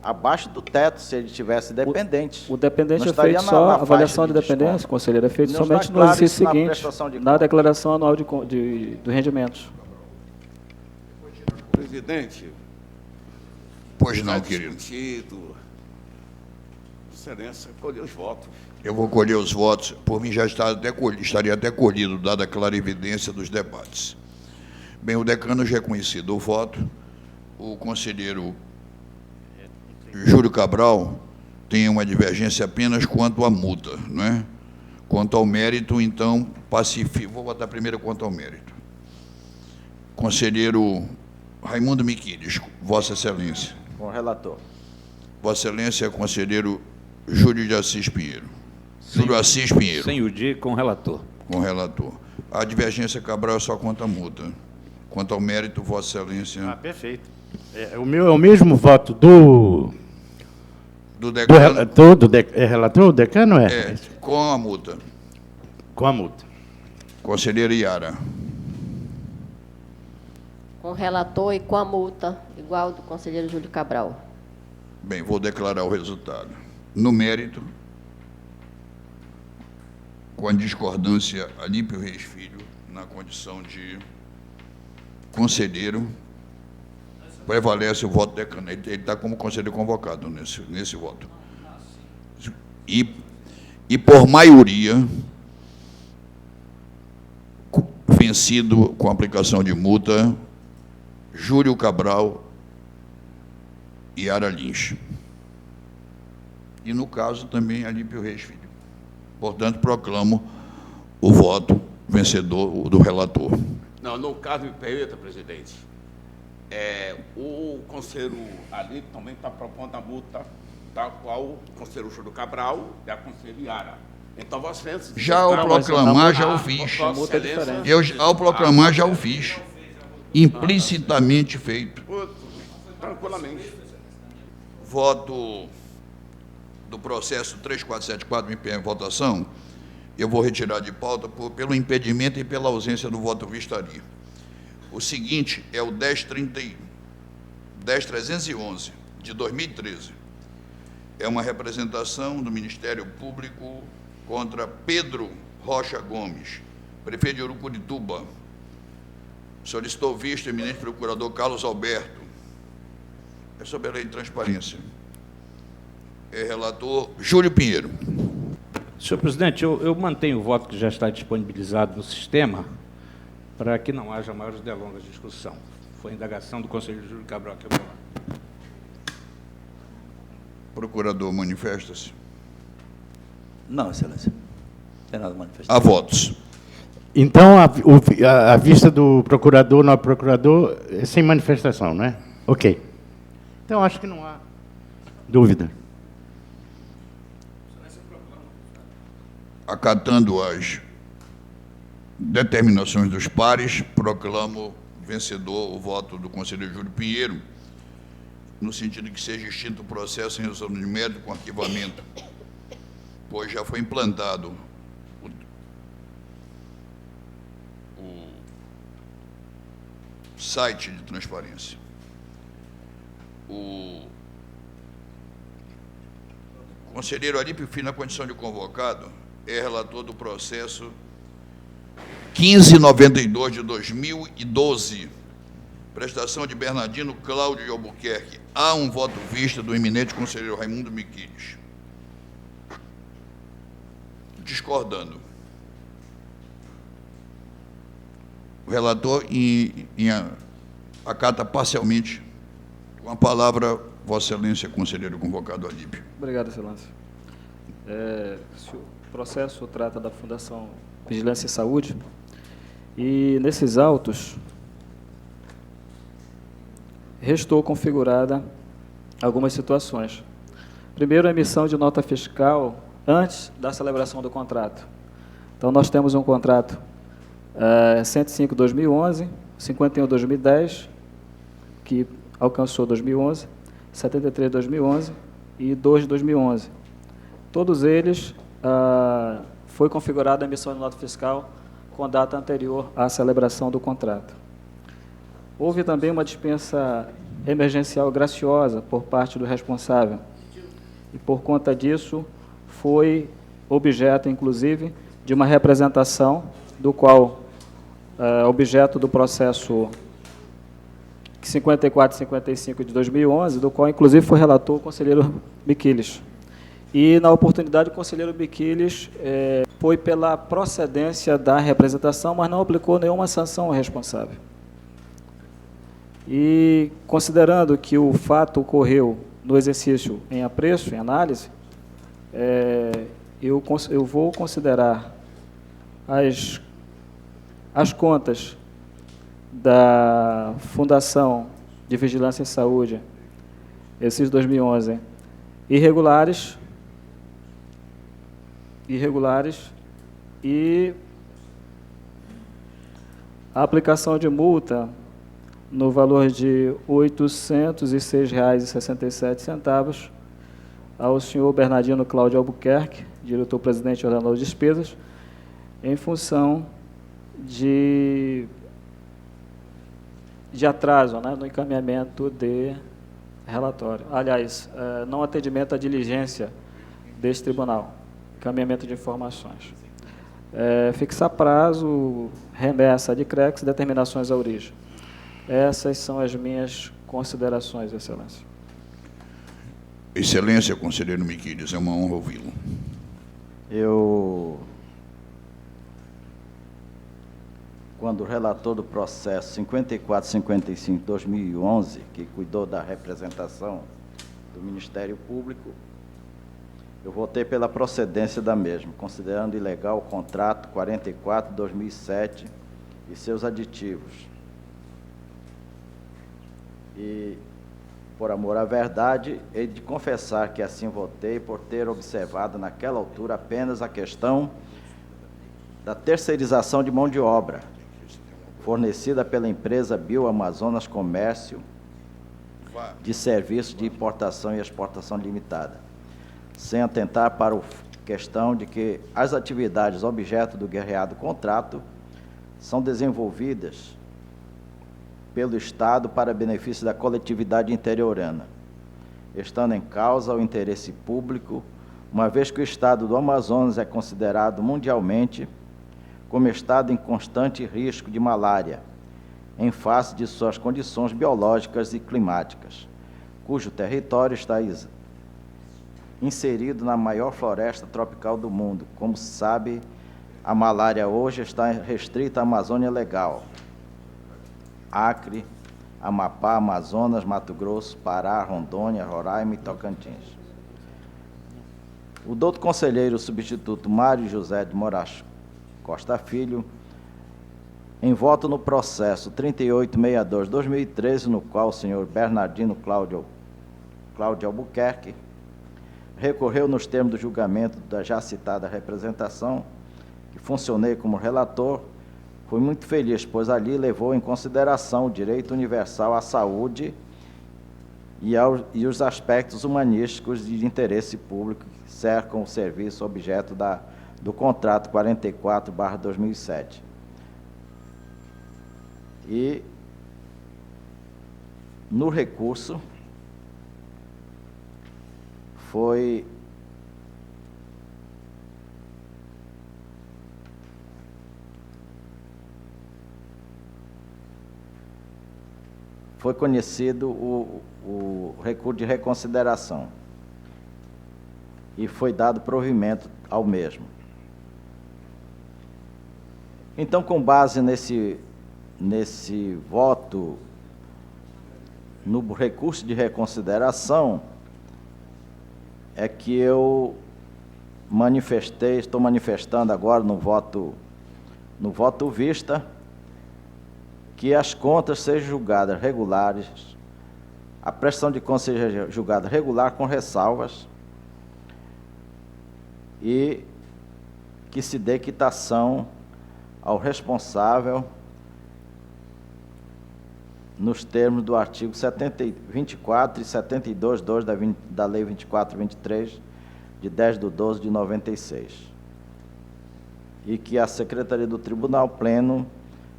Speaker 2: abaixo do teto, se ele tivesse dependente.
Speaker 8: O dependente é feito só, a avaliação de dependência, conselheiro, é feito somente no exercício seguinte, na declaração anual de rendimentos.
Speaker 5: Presidente.
Speaker 1: Pois não, querido.
Speaker 5: Excelência, colher os votos.
Speaker 1: Eu vou colher os votos. Por mim já estaria até colhido, dada a clarividência dos debates. Bem, o decano já é conhecido o voto. O conselheiro Júlio Cabral tem uma divergência apenas quanto à multa, não é? Quanto ao mérito, então, pacifico. Vou votar primeiro quanto ao mérito. Conselheiro Raimundo Miquiles, Vossa Excelência.
Speaker 2: Com o relator.
Speaker 1: Vossa Excelência, conselheiro Júlio de Assis Pinheiro. Júlio Assis Pinheiro.
Speaker 3: Sem o dia, com o relator.
Speaker 1: Com o relator. A divergência Cabral é só quanto à multa. Quanto ao mérito, Vossa Excelência.
Speaker 4: Perfeito. O meu é o mesmo voto do
Speaker 1: decano.
Speaker 4: Relator, o decano é?
Speaker 1: É, com a multa.
Speaker 4: Com a multa.
Speaker 1: Conselheira Iara.
Speaker 6: Com o relator e com a multa, igual do conselheiro Júlio Cabral.
Speaker 1: Bem, vou declarar o resultado. No mérito, com a discordância Alípio Reis Filho, na condição de conselheiro, prevalece o voto decano. Ele está como conselheiro convocado nesse voto. E por maioria, vencido com a aplicação de multa, Júlio Cabral e Yara Lins. E, no caso, também Alípio Reis Filho. Portanto, proclamo o voto vencedor do relator.
Speaker 5: Não, no caso, me permita, presidente, o conselheiro Alípio também está propondo a multa, tal qual o conselheiro Júlio Cabral e a conselheira Iara. Então, Vossa Excelência...
Speaker 1: Já ao proclamar, já o fiz. Ao proclamar, já o fiz. Implicitamente feito.
Speaker 5: Tranquilamente.
Speaker 1: Voto do processo 3474, me em votação, eu vou retirar de pauta pelo impedimento e pela ausência do voto vistaria. O seguinte é o 10.311, de 2013. É uma representação do Ministério Público contra Pedro Rocha Gomes, prefeito de Urucurituba. Solicitou vista o eminente procurador Carlos Alberto. É sobre a lei de transparência. É relator Júlio Pinheiro.
Speaker 3: Senhor presidente, eu mantenho o voto que já está disponibilizado no sistema para que não haja maiores delongas de discussão. Foi a indagação do conselheiro Júlio Cabral que eu vou lá.
Speaker 1: Procurador, manifesta-se.
Speaker 9: Não, Excelência. Não tem nada a manifestar.
Speaker 1: Há votos.
Speaker 4: Então, a vista do procurador, novo procurador, é sem manifestação, não é? Ok. Então, acho que não há dúvida.
Speaker 1: Acatando as determinações dos pares, proclamo vencedor o voto do conselheiro Júlio Pinheiro, no sentido que seja extinto o processo em resolução de mérito com arquivamento, pois já foi implantado o site de transparência. O conselheiro Alípio Filho, na condição de convocado, é relator do processo 1592 de 2012, prestação de Bernardino Cláudio de Albuquerque. Há um voto vista do eminente conselheiro Raimundo Miquiles. Discordando. O relator acata parcialmente. Com a palavra, Vossa Excelência, conselheiro convocado Alípio.
Speaker 8: Obrigado, Excelência. O processo trata da Fundação Vigilância e Saúde, e nesses autos restou configurada algumas situações. Primeiro, a emissão de nota fiscal antes da celebração do contrato. Então, nós temos um contrato 105/2011, 51/2010, que alcançou 2011, 73/2011 e 2/2011. Todos eles foi configurada a emissão de nota fiscal com data anterior à celebração do contrato. Houve também uma dispensa emergencial graciosa por parte do responsável, e por conta disso foi objeto, inclusive, de uma representação, do qual objeto do processo 5455 de 2011, do qual, inclusive, foi relator o conselheiro Miquiles. E, na oportunidade, o conselheiro Miquiles foi pela procedência da representação, mas não aplicou nenhuma sanção ao responsável. E, considerando que o fato ocorreu no exercício em apreço, em análise, eu vou considerar as contas da Fundação de Vigilância em Saúde, esses 2011, irregulares, e a aplicação de multa no valor de R$ 806,67 ao senhor Bernardino Cláudio Albuquerque, diretor-presidente e ordenador de despesas, em função de atraso, né, no encaminhamento de relatório. Aliás, não atendimento à diligência deste tribunal, encaminhamento de informações. Fixar prazo, remessa de CREX, determinações à origem. Essas são as minhas considerações, Excelência.
Speaker 1: Excelência, conselheiro Miquiles, é uma honra ouvi-lo.
Speaker 2: Quando o relator do processo 5455/2011, que cuidou da representação do Ministério Público, eu votei pela procedência da mesma, considerando ilegal o contrato 44/2007 e seus aditivos. E, por amor à verdade, hei de confessar que assim votei por ter observado naquela altura apenas a questão da terceirização de mão de obra, fornecida pela empresa Bioamazonas Comércio de Serviços de Importação e Exportação Limitada, sem atentar para a questão de que as atividades objeto do guerreado contrato são desenvolvidas pelo Estado para benefício da coletividade interiorana, estando em causa o interesse público, uma vez que o Estado do Amazonas é considerado mundialmente como estado em constante risco de malária, em face de suas condições biológicas e climáticas, cujo território está inserido na maior floresta tropical do mundo. Como se sabe, a malária hoje está restrita à Amazônia Legal, Acre, Amapá, Amazonas, Mato Grosso, Pará, Rondônia, Roraima e Tocantins. O doutor conselheiro substituto Mário José de Moraes Costa Filho, em voto no processo 3862-2013, no qual o senhor Bernardino Cláudio Albuquerque recorreu nos termos do julgamento da já citada representação, que funcionei como relator, fui muito feliz, pois ali levou em consideração o direito universal à saúde e os aspectos humanísticos de interesse público que cercam o serviço objeto do contrato 44/2007. E, no recurso, foi conhecido o recurso de reconsideração e foi dado provimento ao mesmo. Então, com base nesse voto, no recurso de reconsideração, é que eu estou manifestando agora no voto vista, que as contas sejam julgadas regulares, a prestação de contas seja julgada regular com ressalvas e que se dê quitação ao responsável nos termos do artigo 24 e 72(2) da Lei 2423, de 10/12/96. E que a Secretaria do Tribunal Pleno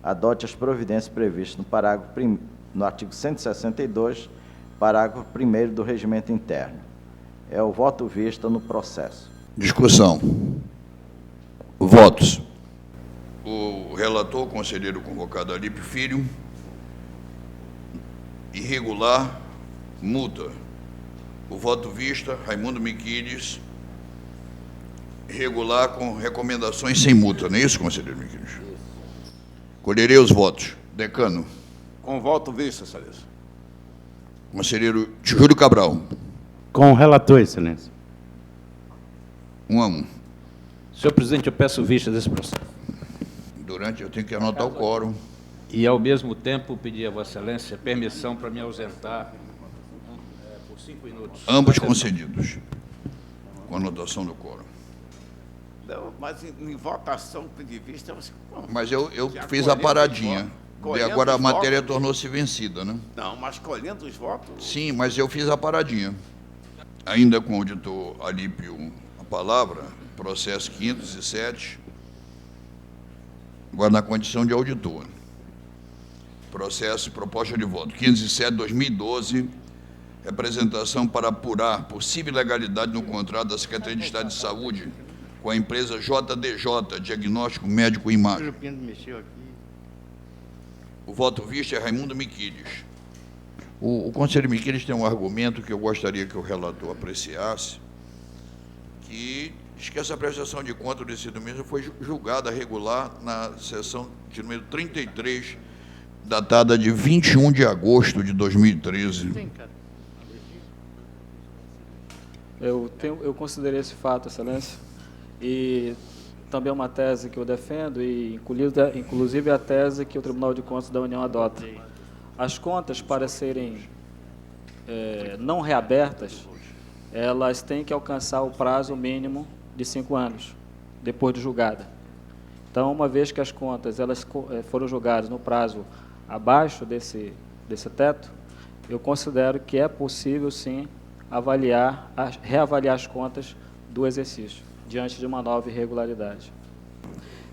Speaker 2: adote as providências previstas no artigo 162, parágrafo 1º do Regimento Interno. É o voto vista no processo.
Speaker 1: Discussão. Votos. O relator, conselheiro convocado Alípio Filho. Irregular, multa. O voto vista, Raimundo Miquiles. Irregular com recomendações sem multa, não é isso, conselheiro Miquiles? Colherei os votos. Decano.
Speaker 5: Com voto vista, excelência.
Speaker 1: Conselheiro Júlio Cabral.
Speaker 4: Com o relator, excelência.
Speaker 1: 1 a 1.
Speaker 3: Senhor presidente, eu peço vista desse processo.
Speaker 1: Eu tenho que anotar o quórum.
Speaker 3: E, ao mesmo tempo, pedir a Vossa Excelência permissão para me ausentar por 5 minutos.
Speaker 1: Ambos concedidos. Com anotação do quórum.
Speaker 5: Não, mas em votação de vista...
Speaker 1: Mas eu fiz a paradinha. E agora a matéria tornou-se vencida, né?
Speaker 5: Não, mas colhendo os votos...
Speaker 1: Sim, mas eu fiz a paradinha. Ainda com o auditor Alípio a palavra, processo 507, agora na condição de auditor. Processo, proposta de voto, 507/2012, representação para apurar possível ilegalidade no contrato da Secretaria de Estado de Saúde com a empresa JDJ, Diagnóstico Médico e Imagem. O voto visto é Raimundo Miquiles. O conselheiro Miquiles tem um argumento que eu gostaria que o relator apreciasse, que diz que essa prestação de conta desse domingo foi julgada regular na sessão de número 33, datada de 21 de agosto de 2013.
Speaker 8: Eu considerei esse fato, excelência, e também é uma tese que eu defendo, e inclusive a tese que o Tribunal de Contas da União adota. As contas, para serem não reabertas, elas têm que alcançar o prazo mínimo de 5 anos, depois de julgada. Então, uma vez que as contas foram julgadas no prazo abaixo desse teto, eu considero que é possível, sim, reavaliar as contas do exercício, diante de uma nova irregularidade.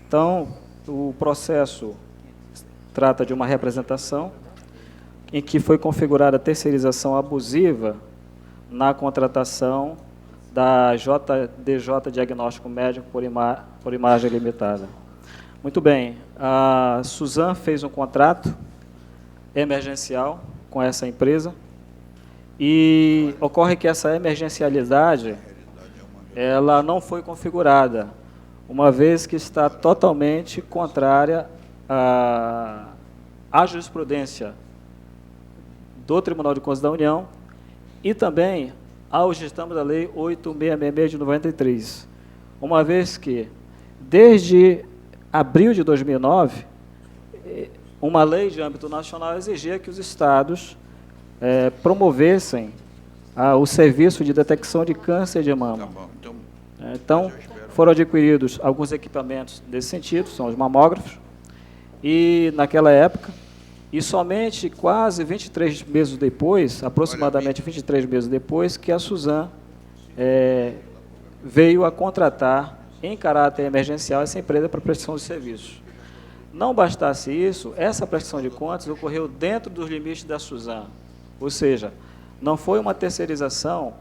Speaker 8: Então, o processo trata de uma representação em que foi configurada a terceirização abusiva na contratação da JDJ Diagnóstico Médico por Imagem Limitada. Muito bem, a Suzan fez um contrato emergencial com essa empresa e ocorre que essa emergencialidade ela não foi configurada, uma vez que está totalmente contrária à jurisprudência do Tribunal de Contas da União e também ao digitame da Lei 8.666 de 93, uma vez que, desde abril de 2009, uma lei de âmbito nacional exigia que os estados promovessem o serviço de detecção de câncer de mama.
Speaker 1: Tá bom,
Speaker 8: Então, foram adquiridos alguns equipamentos nesse sentido, são os mamógrafos, e naquela época, e somente quase 23 meses depois, aproximadamente 23 meses depois, que a Suzam veio a contratar, em caráter emergencial, essa empresa para prestação de serviços. Não bastasse isso, essa prestação de contas ocorreu dentro dos limites da Suzam, ou seja, não foi uma terceirização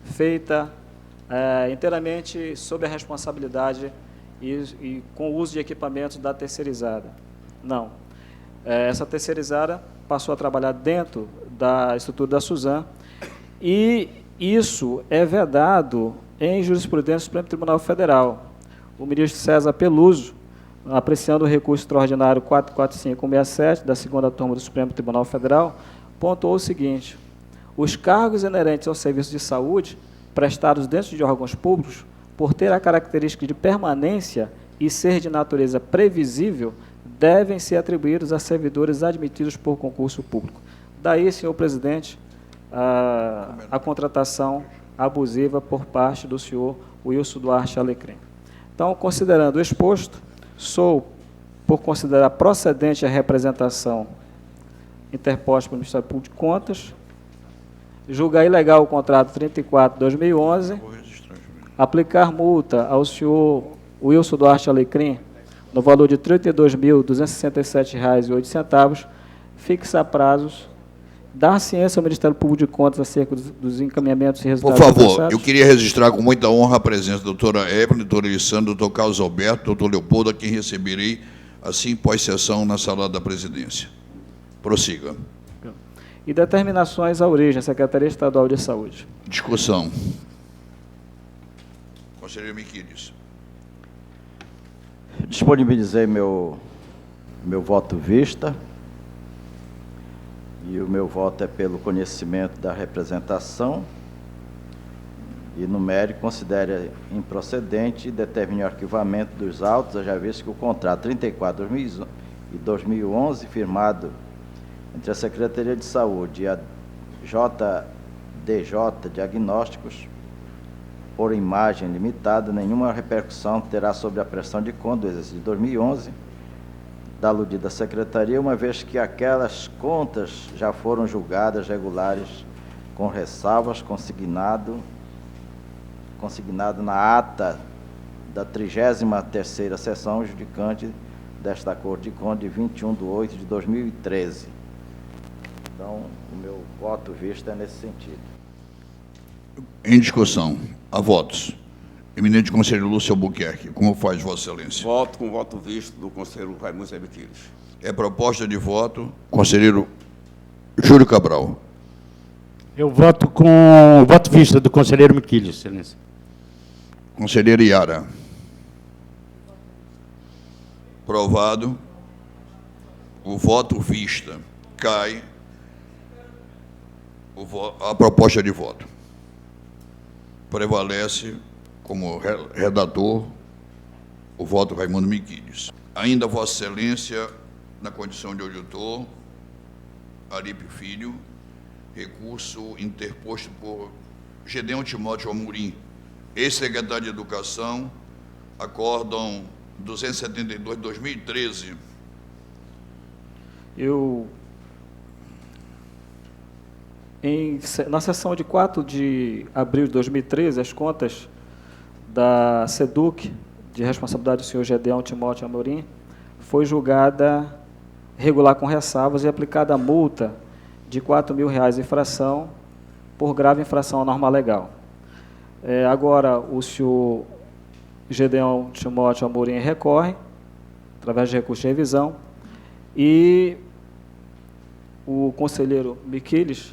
Speaker 8: feita inteiramente sob a responsabilidade e com o uso de equipamentos da terceirizada. Não. Essa terceirizada passou a trabalhar dentro da estrutura da Suzam e isso é vedado em jurisprudência do Supremo Tribunal Federal. O ministro César Peluso, apreciando o recurso extraordinário 44567 da segunda turma do Supremo Tribunal Federal, pontuou o seguinte: os cargos inerentes ao serviço de saúde prestados dentro de órgãos públicos, por ter a característica de permanência e ser de natureza previsível, devem ser atribuídos a servidores admitidos por concurso público. Daí, senhor presidente, a contratação abusiva por parte do senhor Wilson Duarte Alecrim. Então, considerando o exposto, sou, por considerar procedente a representação interposta pelo Ministério Público de Contas, julgar ilegal o contrato 34/2011, aplicar multa ao senhor Wilson Duarte Alecrim no valor de R$ 32.267,08, fixar prazos, dar ciência ao Ministério Público de Contas acerca dos encaminhamentos e resultados.
Speaker 1: Por favor,
Speaker 8: alcançados.
Speaker 1: eu queria registrar com muita honra a presença da doutora Evelyn, doutora Alessandra, doutor Carlos Alberto, doutor Leopoldo, a quem receberei, assim, pós-sessão, na sala da presidência. Prossiga.
Speaker 8: E determinações à origem, Secretaria Estadual de Saúde.
Speaker 1: Discussão. Conselheiro Miquiles.
Speaker 2: Disponibilizei meu voto vista, e o meu voto é pelo conhecimento da representação, e no mérito considere improcedente e determine o arquivamento dos autos, já visto que o contrato 34/2011, firmado entre a Secretaria de Saúde e a JDJ Diagnósticos, por imagem limitada, nenhuma repercussão terá sobre a prestação de contas do exercício de 2011 da aludida Secretaria, uma vez que aquelas contas já foram julgadas regulares com ressalvas, consignado na ata da 33ª sessão judicante desta Corte de Contas de 21/8/2013. Então, o meu voto visto é nesse sentido.
Speaker 1: Em discussão. A votos. Eminente conselheiro Lúcio Albuquerque, como faz Vossa Excelência?
Speaker 5: Voto com voto visto do conselheiro Raimundo Zé Miquiles.
Speaker 1: É proposta de voto, conselheiro Júlio Cabral.
Speaker 4: Eu voto com o voto vista do conselheiro Miquiles, Excelência.
Speaker 1: Conselheira Iara. Aprovado. O voto vista. Cai a proposta de voto. Prevalece como redator o voto Raimundo Miquiles. Ainda Vossa Excelência, na condição de auditor, Arípio Filho, recurso interposto por Gedeão Timóteo Amorim, ex-secretário de Educação, acórdão 272 de 2013.
Speaker 8: Na sessão de 4 de abril de 2013, as contas da SEDUC, de responsabilidade do senhor Gedeão Timóteo Amorim, foi julgada regular com ressalvas e aplicada a multa de R$ 4.000 infração por grave infração à norma legal. Agora, o senhor Gedeão Timóteo Amorim recorre, através de recurso de revisão, e o conselheiro Miquiles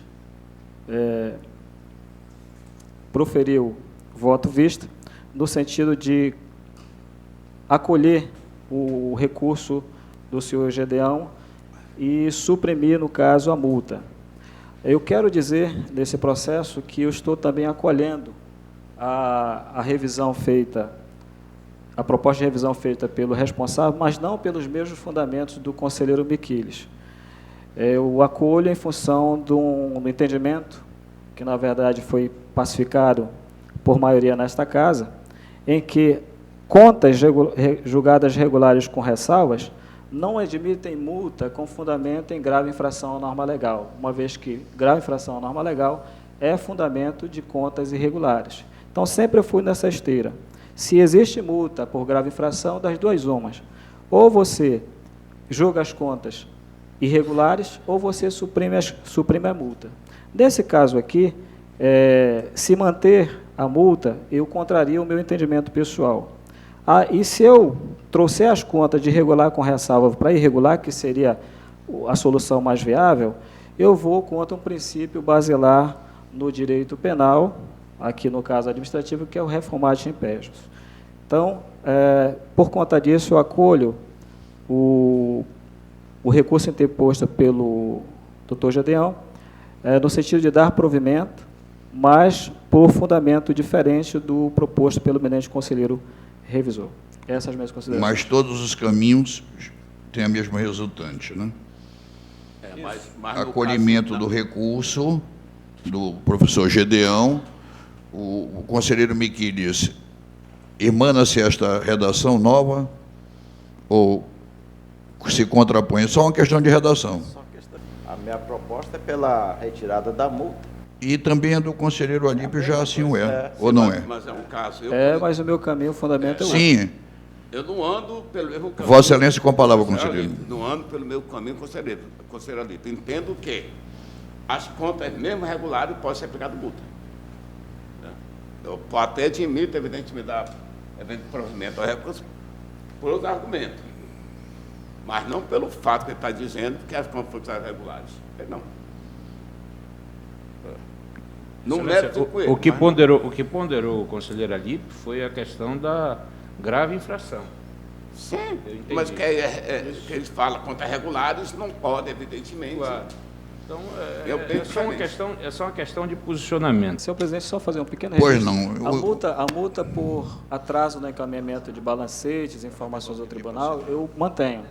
Speaker 8: proferiu voto vista, no sentido de acolher o recurso do senhor Gedeão e suprimir, no caso, a multa. Eu quero dizer, nesse processo, que eu estou também acolhendo a revisão feita, a proposta de revisão feita pelo responsável, mas não pelos mesmos fundamentos do conselheiro Miquiles. Eu acolho em função do entendimento, que na verdade foi pacificado por maioria nesta casa, em que contas julgadas regulares com ressalvas não admitem multa com fundamento em grave infração à norma legal, uma vez que grave infração à norma legal é fundamento de contas irregulares. Então, sempre eu fui nessa esteira. Se existe multa por grave infração, das duas umas. Ou você julga as contas irregulares, ou você suprime a multa. Nesse caso aqui, se manter a multa, eu contraria o meu entendimento pessoal. E se eu trouxer as contas de regular com ressalva para irregular, que seria a solução mais viável, eu vou contra um princípio basilar no direito penal, aqui no caso administrativo, que é o reformate impégios. Então, por conta disso, eu acolho o recurso interposto pelo doutor Gedeão, no sentido de dar provimento, mas por fundamento diferente do proposto pelo eminente conselheiro revisor. Essas as minhas considerações.
Speaker 1: Mas todos os caminhos têm a mesma resultante, né?
Speaker 5: Mas
Speaker 1: Acolhimento do recurso do professor Gedeão. O conselheiro Miquiles, emana-se esta redação nova ou se contrapõe? Só uma questão de redação.
Speaker 2: A minha proposta é pela retirada da multa.
Speaker 1: E também a do conselheiro Alípio já assim o é, ou não é?
Speaker 5: Mas é um caso.
Speaker 8: Mas o meu caminho, o fundamento é o
Speaker 1: Sim.
Speaker 5: Eu não ando pelo mesmo caminho.
Speaker 1: Vossa Excelência com a palavra, conselheiro.
Speaker 5: Não ando pelo meu caminho, conselheiro Alípio. Entendo que as contas mesmo regulares podem ser aplicadas multa. Eu até admito, evidentemente, provimento ao recurso por outros argumentos. Mas não pelo fato que ele está dizendo que as contas são regulares. Não. No mérito com ele.
Speaker 3: O que ponderou o conselheiro Alípio foi a questão da grave infração.
Speaker 5: Sim, mas que eles falam contas regulares não pode, evidentemente.
Speaker 3: Claro. Então, é só uma questão de posicionamento.
Speaker 8: Senhor presidente, só fazer um pequeno
Speaker 1: Pois
Speaker 8: registro.
Speaker 1: não.
Speaker 8: A multa por atraso no encaminhamento de balancetes, informações ao tribunal, eu mantenho.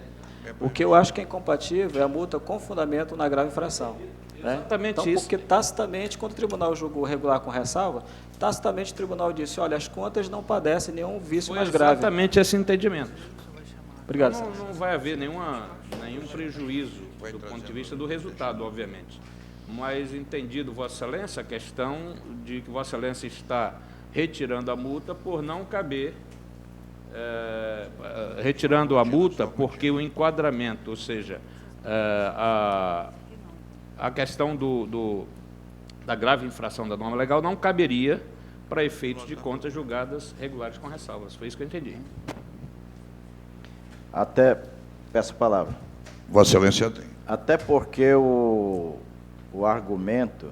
Speaker 8: O que eu acho que é incompatível é a multa com fundamento na grave infração. Né?
Speaker 3: Exatamente
Speaker 8: então,
Speaker 3: isso.
Speaker 8: Porque tacitamente, quando o tribunal julgou regular com ressalva, tacitamente o tribunal disse, olha, as contas não padecem nenhum vício mais grave.
Speaker 3: Exatamente esse entendimento.
Speaker 8: Obrigado,
Speaker 3: não vai haver nenhum prejuízo do ponto de vista do resultado, obviamente. Mas, entendido, Vossa Excelência, a questão de que Vossa Excelência está retirando a multa por não caber, retirando a multa porque o enquadramento, ou seja, a questão da grave infração da norma legal não caberia para efeitos de contas julgadas regulares com ressalvas. Foi isso que eu entendi.
Speaker 2: Peço a palavra.
Speaker 1: Vossa Excelência tem.
Speaker 2: Até porque o argumento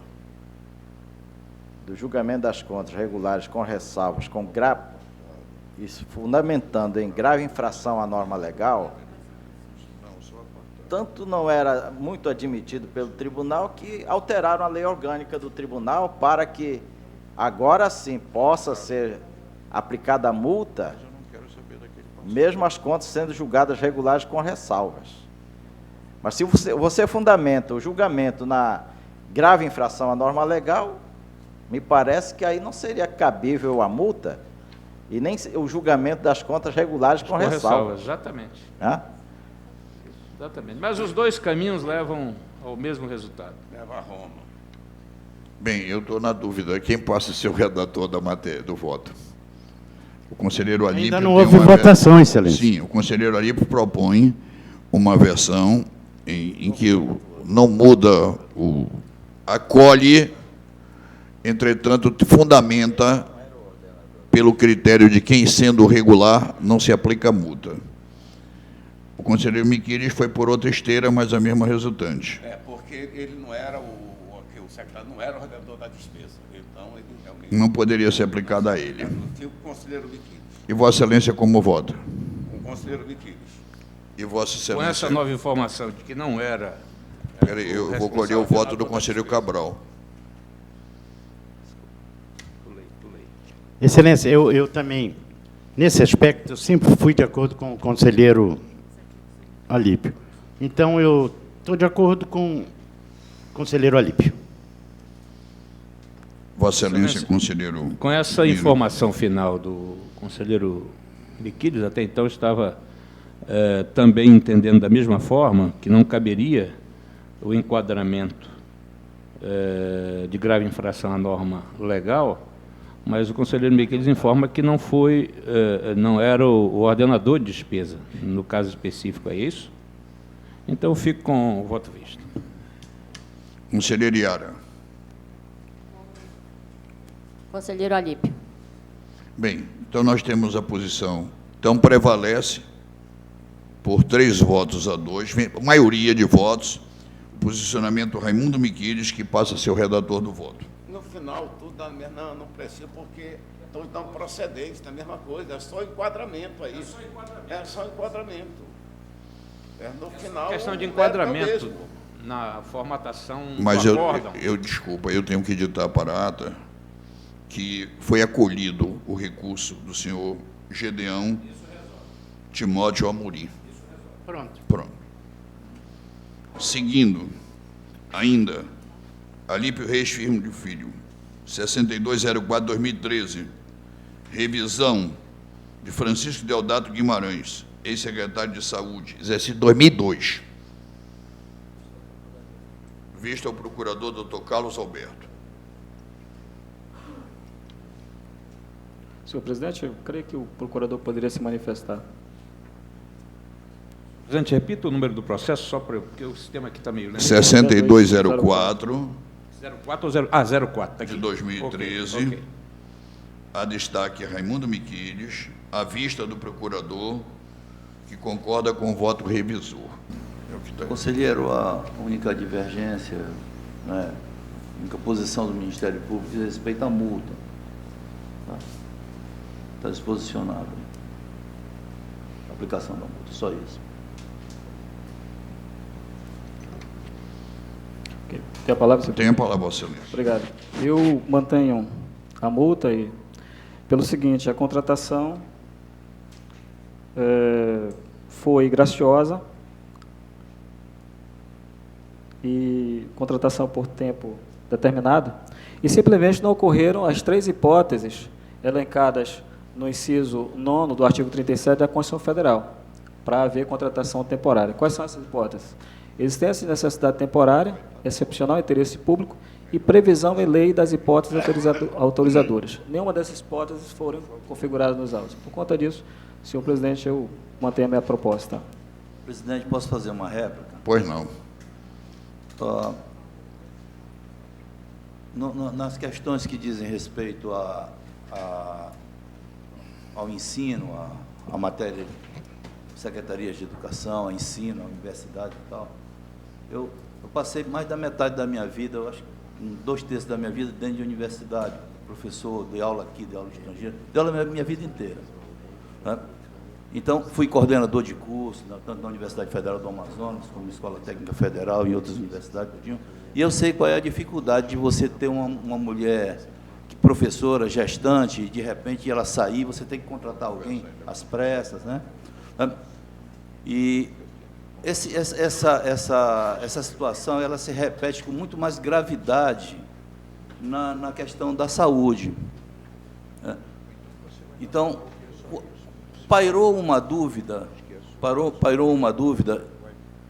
Speaker 2: do julgamento das contas regulares com ressalvas, isso fundamentando em grave infração à norma legal, tanto não era muito admitido pelo tribunal que alteraram a lei orgânica do tribunal para que agora sim possa ser aplicada a multa, mesmo as contas sendo julgadas regulares com ressalvas. Mas se você fundamenta o julgamento na grave infração à norma legal, me parece que aí não seria cabível a multa e nem o julgamento das contas regulares com ressalvas.
Speaker 3: Exatamente.
Speaker 2: Hã?
Speaker 3: Exatamente. Mas os dois caminhos levam ao mesmo resultado.
Speaker 5: Leva a Roma.
Speaker 1: Bem, eu estou na dúvida. Quem passa a ser o redator da matéria, do voto? O conselheiro Alípio...
Speaker 4: Ainda não houve votação, Excelência.
Speaker 1: Sim, o conselheiro Alípio propõe uma versão em que não muda, acolhe, entretanto, fundamenta pelo critério de quem, sendo regular, não se aplica multa. O conselheiro Miquiles foi por outra esteira, mas a mesma resultante.
Speaker 5: Porque ele não era o secretário não era o redator da despesa. Então, ele realmente...
Speaker 1: Não poderia ser aplicada a ele.
Speaker 5: O conselheiro Miquiles.
Speaker 1: E Vossa Excelência como vota?
Speaker 5: O conselheiro Miquiles.
Speaker 1: E Vossa Excelência...
Speaker 3: Com essa nova informação de que não era
Speaker 1: Peraí, eu vou colher o voto do conselheiro Cabral.
Speaker 4: Excelência, eu também, nesse aspecto, eu sempre fui de acordo com o conselheiro Alípio. Então, eu estou de acordo com o conselheiro Alípio.
Speaker 1: Vossa Excelência, conselheiro.
Speaker 3: Com essa informação final do conselheiro Miquiles, até então estava também entendendo da mesma forma que não caberia o enquadramento de grave infração à norma legal, mas o conselheiro Miquiles informa que não foi, não era o ordenador de despesa, no caso específico, é isso? Então, eu fico com o voto visto.
Speaker 1: Conselheiro Iara.
Speaker 6: Conselheiro Alípio.
Speaker 1: Bem, então nós temos a posição. Então, prevalece por 3 votos a 2, maioria de votos, o posicionamento do Raimundo Miquiles, que passa a ser o redator do voto.
Speaker 5: No final, tudo dá mesmo, não precisa, porque estão dando procedência, é a mesma coisa, é só enquadramento aí. É só enquadramento. No final,
Speaker 3: Questão de
Speaker 5: é
Speaker 3: enquadramento
Speaker 5: mesmo.
Speaker 3: na formatação
Speaker 1: Mas
Speaker 3: do acórdão.
Speaker 1: desculpa, eu tenho que ditar para a ata que foi acolhido o recurso do senhor Gedeão Timóteo Amorim. Pronto. Seguindo, ainda, Alípio Reis Firmo de Filho, 6204-2013, revisão de Francisco Deodato Guimarães, ex-secretário de Saúde, exercício 2002. Visto ao procurador Dr. Carlos Alberto.
Speaker 8: Senhor presidente, eu creio que o procurador poderia se manifestar.
Speaker 3: Presidente, repita o número do processo, só para porque o sistema aqui está meio lento.
Speaker 1: 6204
Speaker 3: 04 ou 0? Ah, 04, está aqui.
Speaker 1: de 2013.
Speaker 3: Ok.
Speaker 1: A destaque Raimundo Miquiles, à vista do procurador, que concorda com o voto revisor. É o que está.
Speaker 9: Conselheiro, a única divergência, né, a única posição do Ministério Público diz respeito à multa. Está disposicionado. A aplicação da multa, só isso.
Speaker 8: Ok. Tem a palavra, senhor?
Speaker 1: Tem a palavra, Vossa Excelência.
Speaker 8: Obrigado. Eu mantenho a multa e, pelo seguinte, a contratação foi graciosa e contratação por tempo determinado e simplesmente não ocorreram as 3 hipóteses elencadas no inciso 9º do artigo 37 da Constituição Federal para haver contratação temporária. Quais são essas hipóteses? Existência de necessidade temporária, excepcional interesse público e previsão em lei das hipóteses autorizadoras. Nenhuma dessas hipóteses foram configuradas nos autos. Por conta disso, senhor presidente, eu mantenho a minha proposta.
Speaker 9: Presidente, posso fazer uma réplica?
Speaker 1: Pois não.
Speaker 9: Nas questões que dizem respeito ao ensino, à matéria de secretarias de educação, a ensino, a universidade e tal, eu passei mais da metade da minha vida, eu acho que 2/3 da minha vida dentro de universidade, professor, dei aula aqui, dei aula estrangeira, dei aula a minha vida inteira. Né? Então, fui coordenador de curso, tanto na Universidade Federal do Amazonas, como na Escola Técnica Federal e em outras universidades. E eu sei qual é a dificuldade de você ter uma mulher professora, gestante, e de repente ela sair, você tem que contratar alguém às pressas, né? E essa situação ela se repete com muito mais gravidade na questão da saúde. Então, pairou uma dúvida,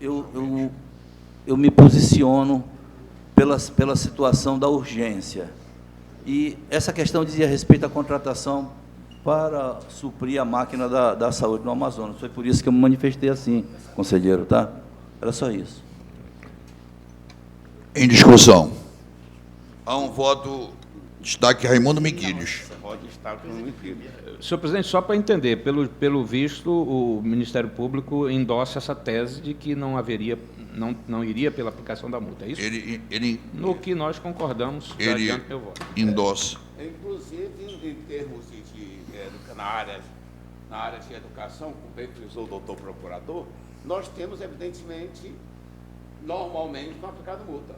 Speaker 9: eu me posiciono pela situação da urgência. E essa questão dizia respeito à contratação para suprir a máquina da saúde no Amazonas. Foi por isso que eu me manifestei assim, conselheiro, tá? Era só isso.
Speaker 1: Em discussão. Há um voto, destaque Raimundo Miquiles.
Speaker 5: Pode estar com o Miquiles.
Speaker 3: Senhor presidente, só para entender, pelo visto, o Ministério Público endossa essa tese de que não iria pela aplicação da multa, é isso?
Speaker 1: Ele
Speaker 3: No que nós concordamos, já adianto meu voto.
Speaker 1: endossa.
Speaker 5: Inclusive, em termos na área de educação, como bem frisou o doutor procurador, nós temos, evidentemente, normalmente não é aplicada multa.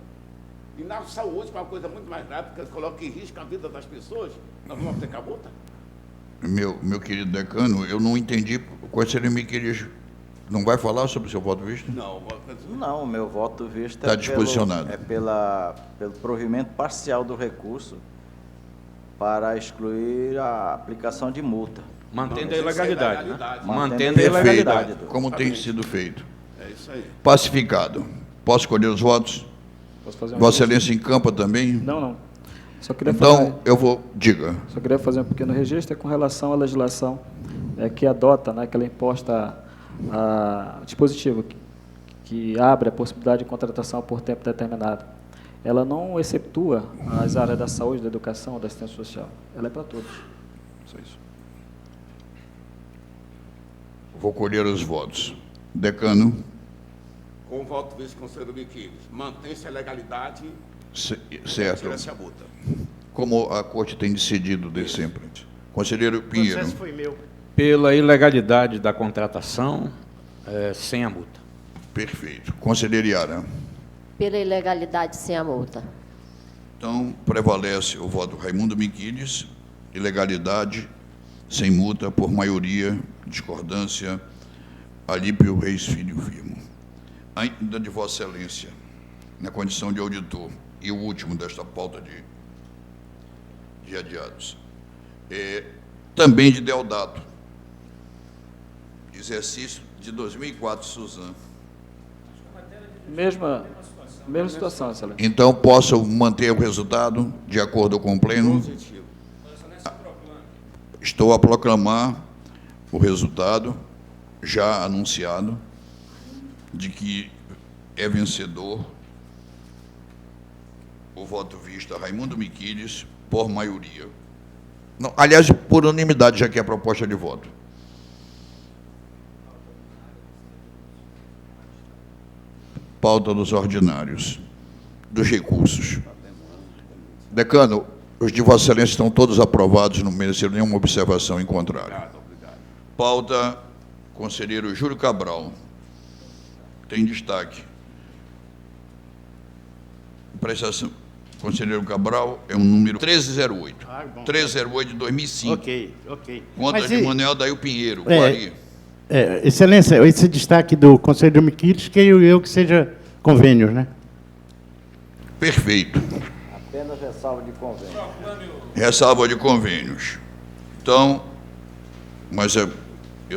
Speaker 5: E na saúde, que é uma coisa muito mais grave, porque coloca em risco a vida das pessoas, nós vamos aplicar multa?
Speaker 1: Meu querido decano, eu não entendi quais seriam me queridos. Não vai falar sobre o seu voto visto?
Speaker 5: Não,
Speaker 2: Não, o meu voto visto
Speaker 1: Está disposicionado.
Speaker 2: pelo provimento parcial do recurso para excluir a aplicação de multa.
Speaker 3: Mantendo a ilegalidade, né?
Speaker 5: ilegalidade.
Speaker 3: Mantendo a ilegalidade.
Speaker 1: Perfeito, como tem sido feito.
Speaker 5: É isso aí.
Speaker 1: Pacificado. Posso escolher os votos?
Speaker 8: Posso fazer uma
Speaker 1: Vossa Excelência encampa também?
Speaker 8: Não. Só queria fazer,
Speaker 1: Então, eu vou... Diga.
Speaker 8: só queria fazer um pequeno registro com relação à legislação que adota, né, que ela imposta a dispositivo que abre a possibilidade de contratação por tempo determinado. Ela não exceptua as áreas da saúde, da educação, da assistência social. Ela é para todos. Só isso.
Speaker 1: Vou colher os votos. Decano,
Speaker 5: Com o voto do vice-conselheiro Miquiles, mantém-se a legalidade
Speaker 1: certo.
Speaker 5: tira-se a multa.
Speaker 1: Como a Corte tem decidido de sempre. Conselheiro
Speaker 4: O
Speaker 1: Pinheiro,
Speaker 4: processo foi meu.
Speaker 3: Pela ilegalidade da contratação, sem a multa.
Speaker 1: perfeito. Conselheiro Iara.
Speaker 6: Pela ilegalidade sem a multa.
Speaker 1: Então, prevalece o voto Raimundo Miquiles, ilegalidade, sem multa, por maioria, discordância, Alípio Reis Filho Firmo. Ainda de Vossa Excelência, na condição de auditor, e o último desta pauta de adiados, também de Deodato, exercício de 2004, Suzano.
Speaker 8: Mesma situação, excelência.
Speaker 1: Então, posso manter o resultado de acordo com o Pleno?
Speaker 5: Positivo.
Speaker 1: Estou a proclamar o resultado, já anunciado, de que é vencedor o voto visto a Raimundo Miquiles por maioria. Não, aliás, por unanimidade, já que é a proposta de voto. Pauta dos ordinários, dos recursos. Decano, os de Vossa Excelência estão todos aprovados, não mereceram nenhuma observação em contrário.
Speaker 5: Obrigado.
Speaker 1: Pauta, conselheiro Júlio Cabral. Tem destaque. Prestação. Conselheiro Cabral é um número 1308.
Speaker 4: Ah, bom.
Speaker 1: 1308 de 2005.
Speaker 4: Ok.
Speaker 1: Conta
Speaker 4: Mas
Speaker 1: de
Speaker 4: e-
Speaker 1: Manuel Daí Pinheiro.
Speaker 4: É.
Speaker 1: Guari.
Speaker 4: Excelência, esse destaque do Conselheiro Miquiles, creio eu que seja convênios, né?
Speaker 1: Perfeito.
Speaker 2: Apenas ressalva de convênio.
Speaker 1: Ressalva de convênios. Então, mas eu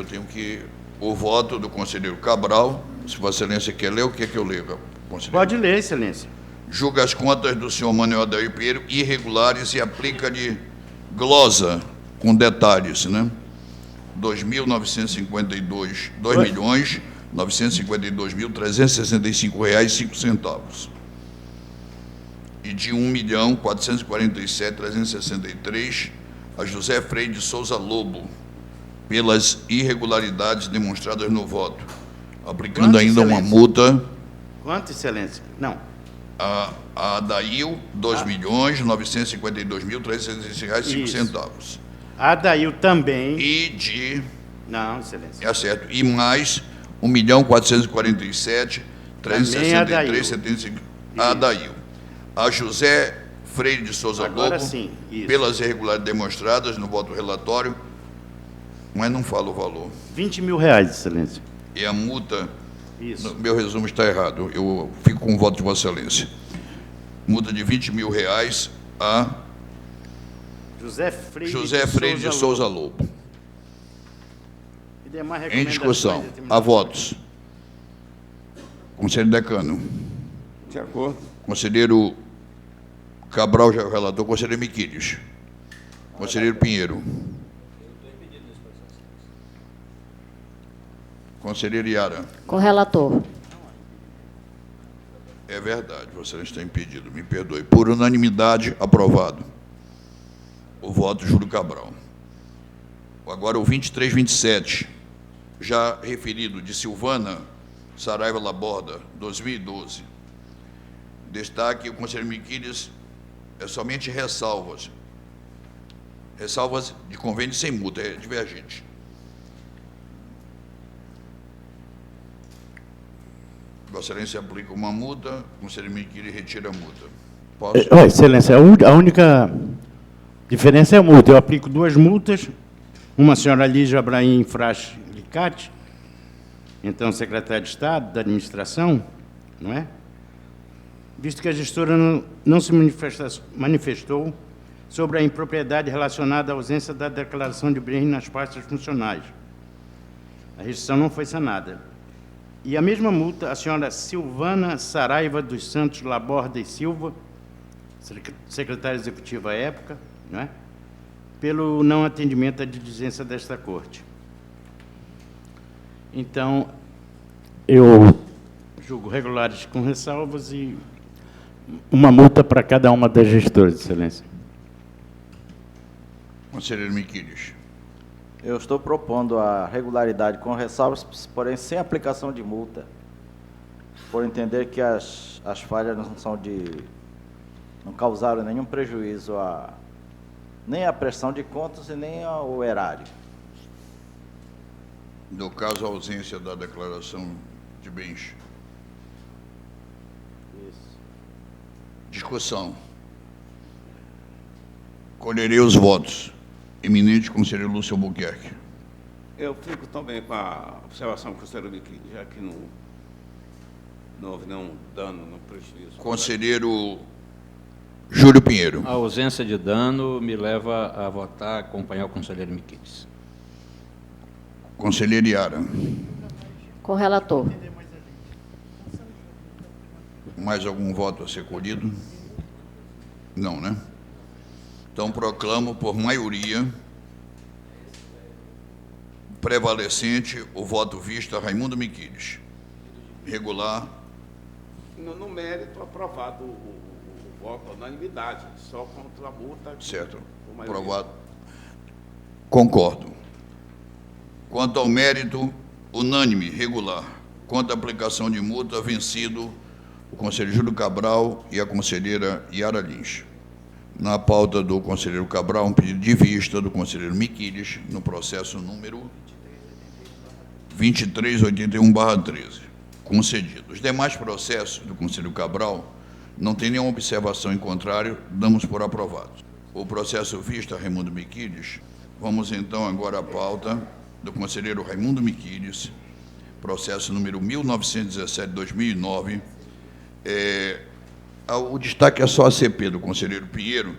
Speaker 1: tenho que... O voto do conselheiro Cabral, se Vossa Excelência quer ler, o que é que eu leio, conselheiro?
Speaker 4: Pode ler, Excelência.
Speaker 1: Julga as contas do senhor Manuel Daí Pinheiro irregulares e aplica de glosa, com detalhes, né? 2.952.365 reais e 5 centavos. E de 1.447.363 a José Freire de Souza Lobo, pelas irregularidades demonstradas no voto, aplicando
Speaker 4: Quanto,
Speaker 1: ainda uma
Speaker 4: Excelência?
Speaker 1: multa
Speaker 4: Quanto, Excelência? Não.
Speaker 1: a Adail, 2.952.365 reais e 5
Speaker 4: Isso.
Speaker 1: centavos.
Speaker 4: A Adail também.
Speaker 1: E de...
Speaker 4: Não, Excelência.
Speaker 1: É certo. E mais 1.447.363,75 a Adail. A José Freire de Souza
Speaker 4: Agora
Speaker 1: Lobo,
Speaker 4: sim, isso.
Speaker 1: pelas irregularidades demonstradas no voto relatório, mas não fala o valor.
Speaker 4: 20 mil reais, Excelência.
Speaker 1: E a multa,
Speaker 4: Isso.
Speaker 1: meu resumo está errado, eu fico com o voto de Vossa Excelência. Multa de 20 mil reais a
Speaker 4: José Freire,
Speaker 1: José Freire de Souza Lobo.
Speaker 4: E demais
Speaker 1: Em
Speaker 4: recomendações
Speaker 1: discussão.
Speaker 4: determinadas.
Speaker 1: A votos. Conselheiro Decano.
Speaker 5: De acordo.
Speaker 1: Conselheiro Cabral já é o relator. Conselheiro Miquiles. Conselheiro Pinheiro. Conselheiro Iara.
Speaker 6: Com o relator.
Speaker 1: É verdade, você está impedido, me perdoe. Por unanimidade, aprovado. O voto Júlio Cabral. Agora o 2327, já referido, de Silvana Saraiva Laborda, 2012. Destaque, o conselheiro Miquiles é somente ressalvas. Ressalvas de convênio sem multa, é divergente. Vossa Excelência aplica uma multa, o conselheiro Miquiri retira a multa. Posso?
Speaker 4: Excelência, a única diferença é a multa. Eu aplico 2 multas, uma a senhora Lígia Abraim Fraz Licati, então secretária de Estado da Administração, não é? Visto que a gestora não se manifestou sobre a impropriedade relacionada à ausência da declaração de bens nas pastas funcionais. A restrição não foi sanada. E a mesma multa, a senhora Silvana Saraiva dos Santos Laborda e Silva, secretária executiva à época, não é? Pelo não atendimento à diligência desta Corte. Então, eu julgo regulares com ressalvas e uma multa para cada uma das gestoras, Excelência.
Speaker 1: Conselheiro Miquiri.
Speaker 2: Eu estou propondo a regularidade com ressalvas, porém sem aplicação de multa, por entender que as falhas não causaram nenhum prejuízo nem à prestação de contas e nem ao erário.
Speaker 1: No caso, a ausência da declaração de bens.
Speaker 2: Isso.
Speaker 1: Discussão. Colherei os votos. Eminente conselheiro Lúcio Albuquerque.
Speaker 5: Eu fico também com a observação do conselheiro Miquiri, já que não houve nenhum dano, nenhum prejuízo.
Speaker 1: Conselheiro Júlio Pinheiro.
Speaker 3: A ausência de dano me leva a votar, acompanhar o conselheiro Miquiri.
Speaker 1: Conselheiro Iara.
Speaker 6: Com o relator.
Speaker 1: Mais algum voto a ser colhido? Não, né? Então, proclamo por maioria prevalecente o voto visto a Raimundo Miquiri. Regular.
Speaker 5: No mérito, aprovado o voto, a unanimidade, só contra a multa.
Speaker 1: Certo.
Speaker 5: por maioria.
Speaker 1: Aprovado. Concordo. Quanto ao mérito, unânime, regular. Quanto à aplicação de multa, vencido o conselheiro Júlio Cabral e a conselheira Yara Lins. Na pauta do conselheiro Cabral, um pedido de vista do conselheiro Miquiri no processo número 2381/13, concedido. Os demais processos do conselheiro Cabral não tem nenhuma observação em contrário, damos por aprovados. O processo visto a Raimundo Miquiri, vamos então agora à pauta do conselheiro Raimundo Miquiri, processo número 1917/2009. O destaque é só a CP do conselheiro Pinheiro.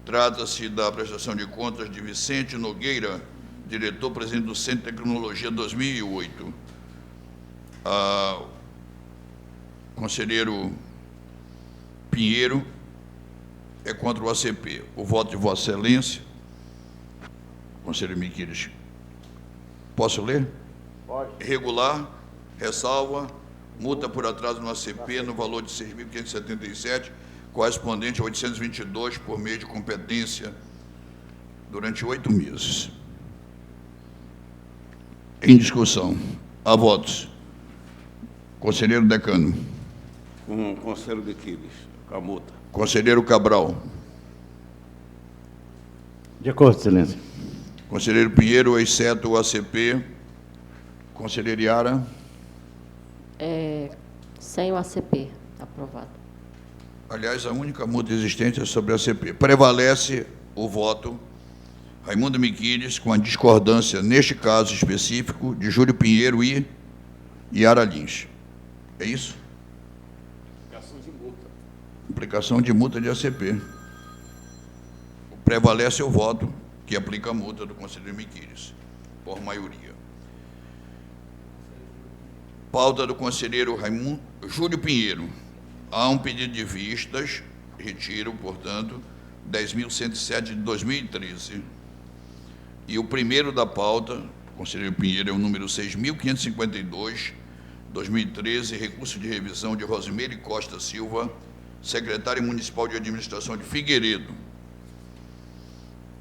Speaker 1: Trata-se da prestação de contas de Vicente Nogueira, diretor-presidente do Centro de Tecnologia 2008. Conselheiro Pinheiro é contra o ACP. O voto de Vossa Excelência. Conselheiro Miquiri. Posso ler?
Speaker 2: Pode.
Speaker 1: Regular, ressalva, multa por atraso no ACP no valor de 6.577, correspondente a 822 por mês de competência durante 8 meses. Em discussão. Há votos. Conselheiro Decano.
Speaker 5: Com o conselheiro Miquiri, com a multa.
Speaker 1: Conselheiro Cabral.
Speaker 4: De acordo, Excelência.
Speaker 1: Conselheiro Pinheiro, exceto o ACP. Conselheiro Iara.
Speaker 6: Sem o ACP. Aprovado.
Speaker 1: Aliás, a única multa existente é sobre a ACP. Prevalece o voto Raimundo Miquiri com a discordância, neste caso específico, de Júlio Pinheiro e Yara Lins. É isso?
Speaker 5: Aplicação de multa.
Speaker 1: Aplicação de multa de ACP. Prevalece o voto que aplica a multa do conselheiro Miquiri, por maioria. Pauta do conselheiro Júlio Pinheiro. Há um pedido de vistas, retiro, portanto, 10.107 de 2013. E o primeiro da pauta, conselheiro Pinheiro, é o número 6.552, 2013, recurso de revisão de Rosimeire Costa Silva, secretário municipal de administração de Figueiredo.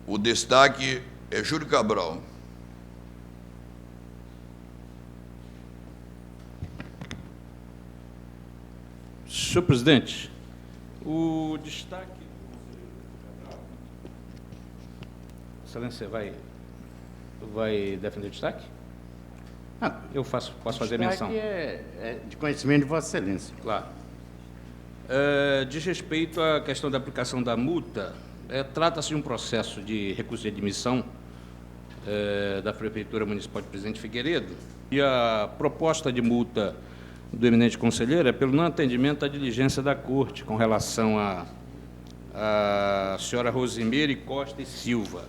Speaker 1: O destaque é Júlio Cabral.
Speaker 3: Senhor presidente, o destaque... Excelência, vai defender o destaque? Eu posso fazer menção.
Speaker 4: Que é de conhecimento de Vossa Excelência.
Speaker 3: Claro. Diz respeito à questão da aplicação da multa, trata-se de um processo de recurso de admissão da Prefeitura Municipal de Presidente Figueiredo, e a proposta de multa do eminente conselheiro é pelo não atendimento à diligência da Corte com relação à senhora Rosimeire Costa e Silva.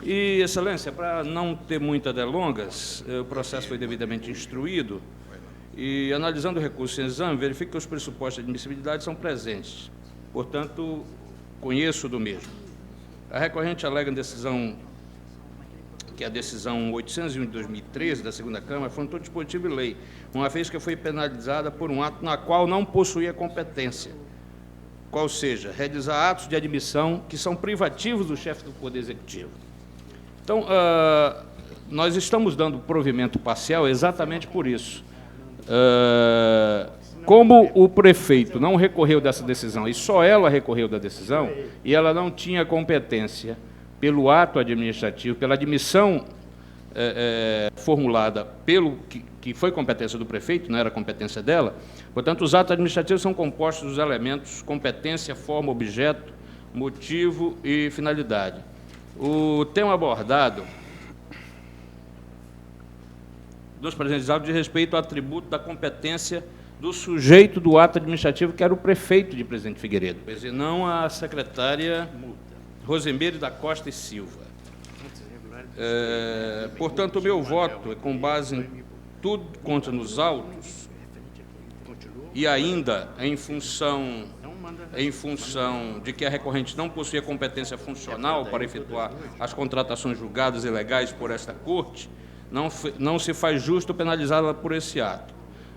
Speaker 3: E, Excelência, para não ter muitas delongas, o processo foi devidamente instruído e, analisando o recurso em exame, verifica que os pressupostos de admissibilidade são presentes. Portanto, conheço do mesmo. A recorrente alega em decisão, que é a decisão 801 de 2013 da segunda Câmara, afrontou dispositivo e lei, uma vez que foi penalizada por um ato na qual não possuía competência, qual seja, realizar atos de admissão que são privativos do chefe do Poder Executivo. Então, nós estamos dando provimento parcial exatamente por isso. Como o prefeito não recorreu dessa decisão, e só ela recorreu da decisão, e ela não tinha competência pelo ato administrativo, pela admissão formulada pelo que foi competência do prefeito, não era competência dela, portanto, os atos administrativos são compostos dos elementos competência, forma, objeto, motivo e finalidade. O tema abordado dos presentes autos diz respeito ao atributo da competência do sujeito do ato administrativo, que era o prefeito de Presidente Figueiredo, e não a secretária Rosimeire da Costa e Silva. Portanto, o meu voto é com base em tudo contra nos autos e ainda em função de que a recorrente não possuía competência funcional para efetuar as contratações julgadas ilegais por esta Corte, não se faz justo penalizá-la por esse ato.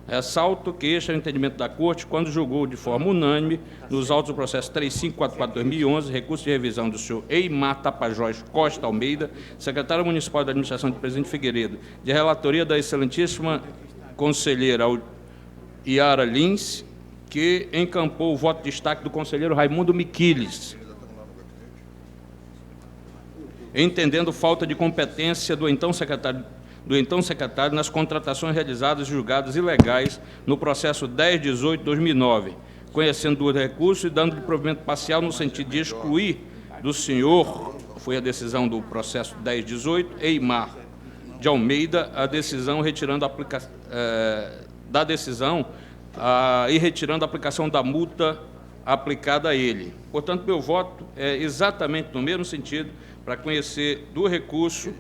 Speaker 3: Ressalto que este é o entendimento da Corte quando julgou de forma unânime nos autos do processo 3544-2011, recurso de revisão do senhor Eimar Tapajós Costa Almeida, secretário municipal da Administração de Presidente Figueiredo, de relatoria da excelentíssima conselheira Yara Lins, que encampou o voto de destaque do conselheiro Raimundo Miquiles, entendendo falta de competência do então secretário nas contratações realizadas e julgadas ilegais no processo 1018-2009, conhecendo do recurso e dando-lhe provimento parcial no sentido de excluir do senhor, foi a decisão do processo 1018, Eimar de Almeida, a decisão retirando a aplicação da decisão e retirando a aplicação da multa aplicada a ele. Portanto, meu voto é exatamente no mesmo sentido, para conhecer do recurso,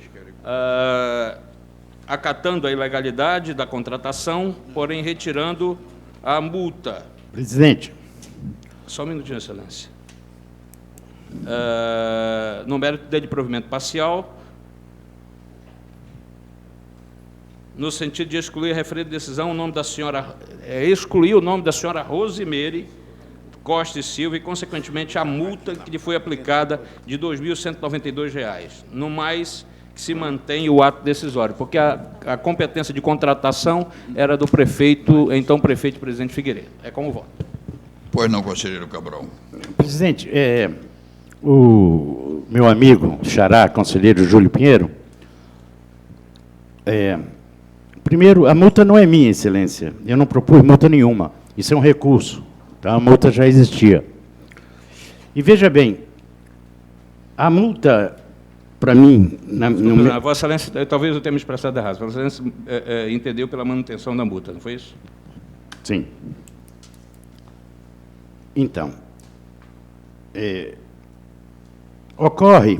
Speaker 3: acatando a ilegalidade da contratação, porém retirando a multa.
Speaker 4: Presidente.
Speaker 3: Só um minutinho, Excelência. No mérito de provimento parcial, no sentido de excluir a referida decisão, excluir o nome da senhora Rosimeire Costa e Silva e, consequentemente, a multa que lhe foi aplicada de R$ 2.192. No mais, que se mantém o ato decisório, porque a competência de contratação era do prefeito, então prefeito Presidente Figueiredo. É como voto.
Speaker 1: Pois não, conselheiro Cabral.
Speaker 4: Presidente, o meu amigo xará, conselheiro Júlio Pinheiro, primeiro, a multa não é minha, Excelência. Eu não propus multa nenhuma. Isso é um recurso. Tá? A multa já existia. E veja bem, a multa, para mim...
Speaker 3: Vossa Excelência, talvez eu tenha me expressado errado. Vossa Excelência entendeu pela manutenção da multa, não foi isso?
Speaker 4: Sim. Então, ocorre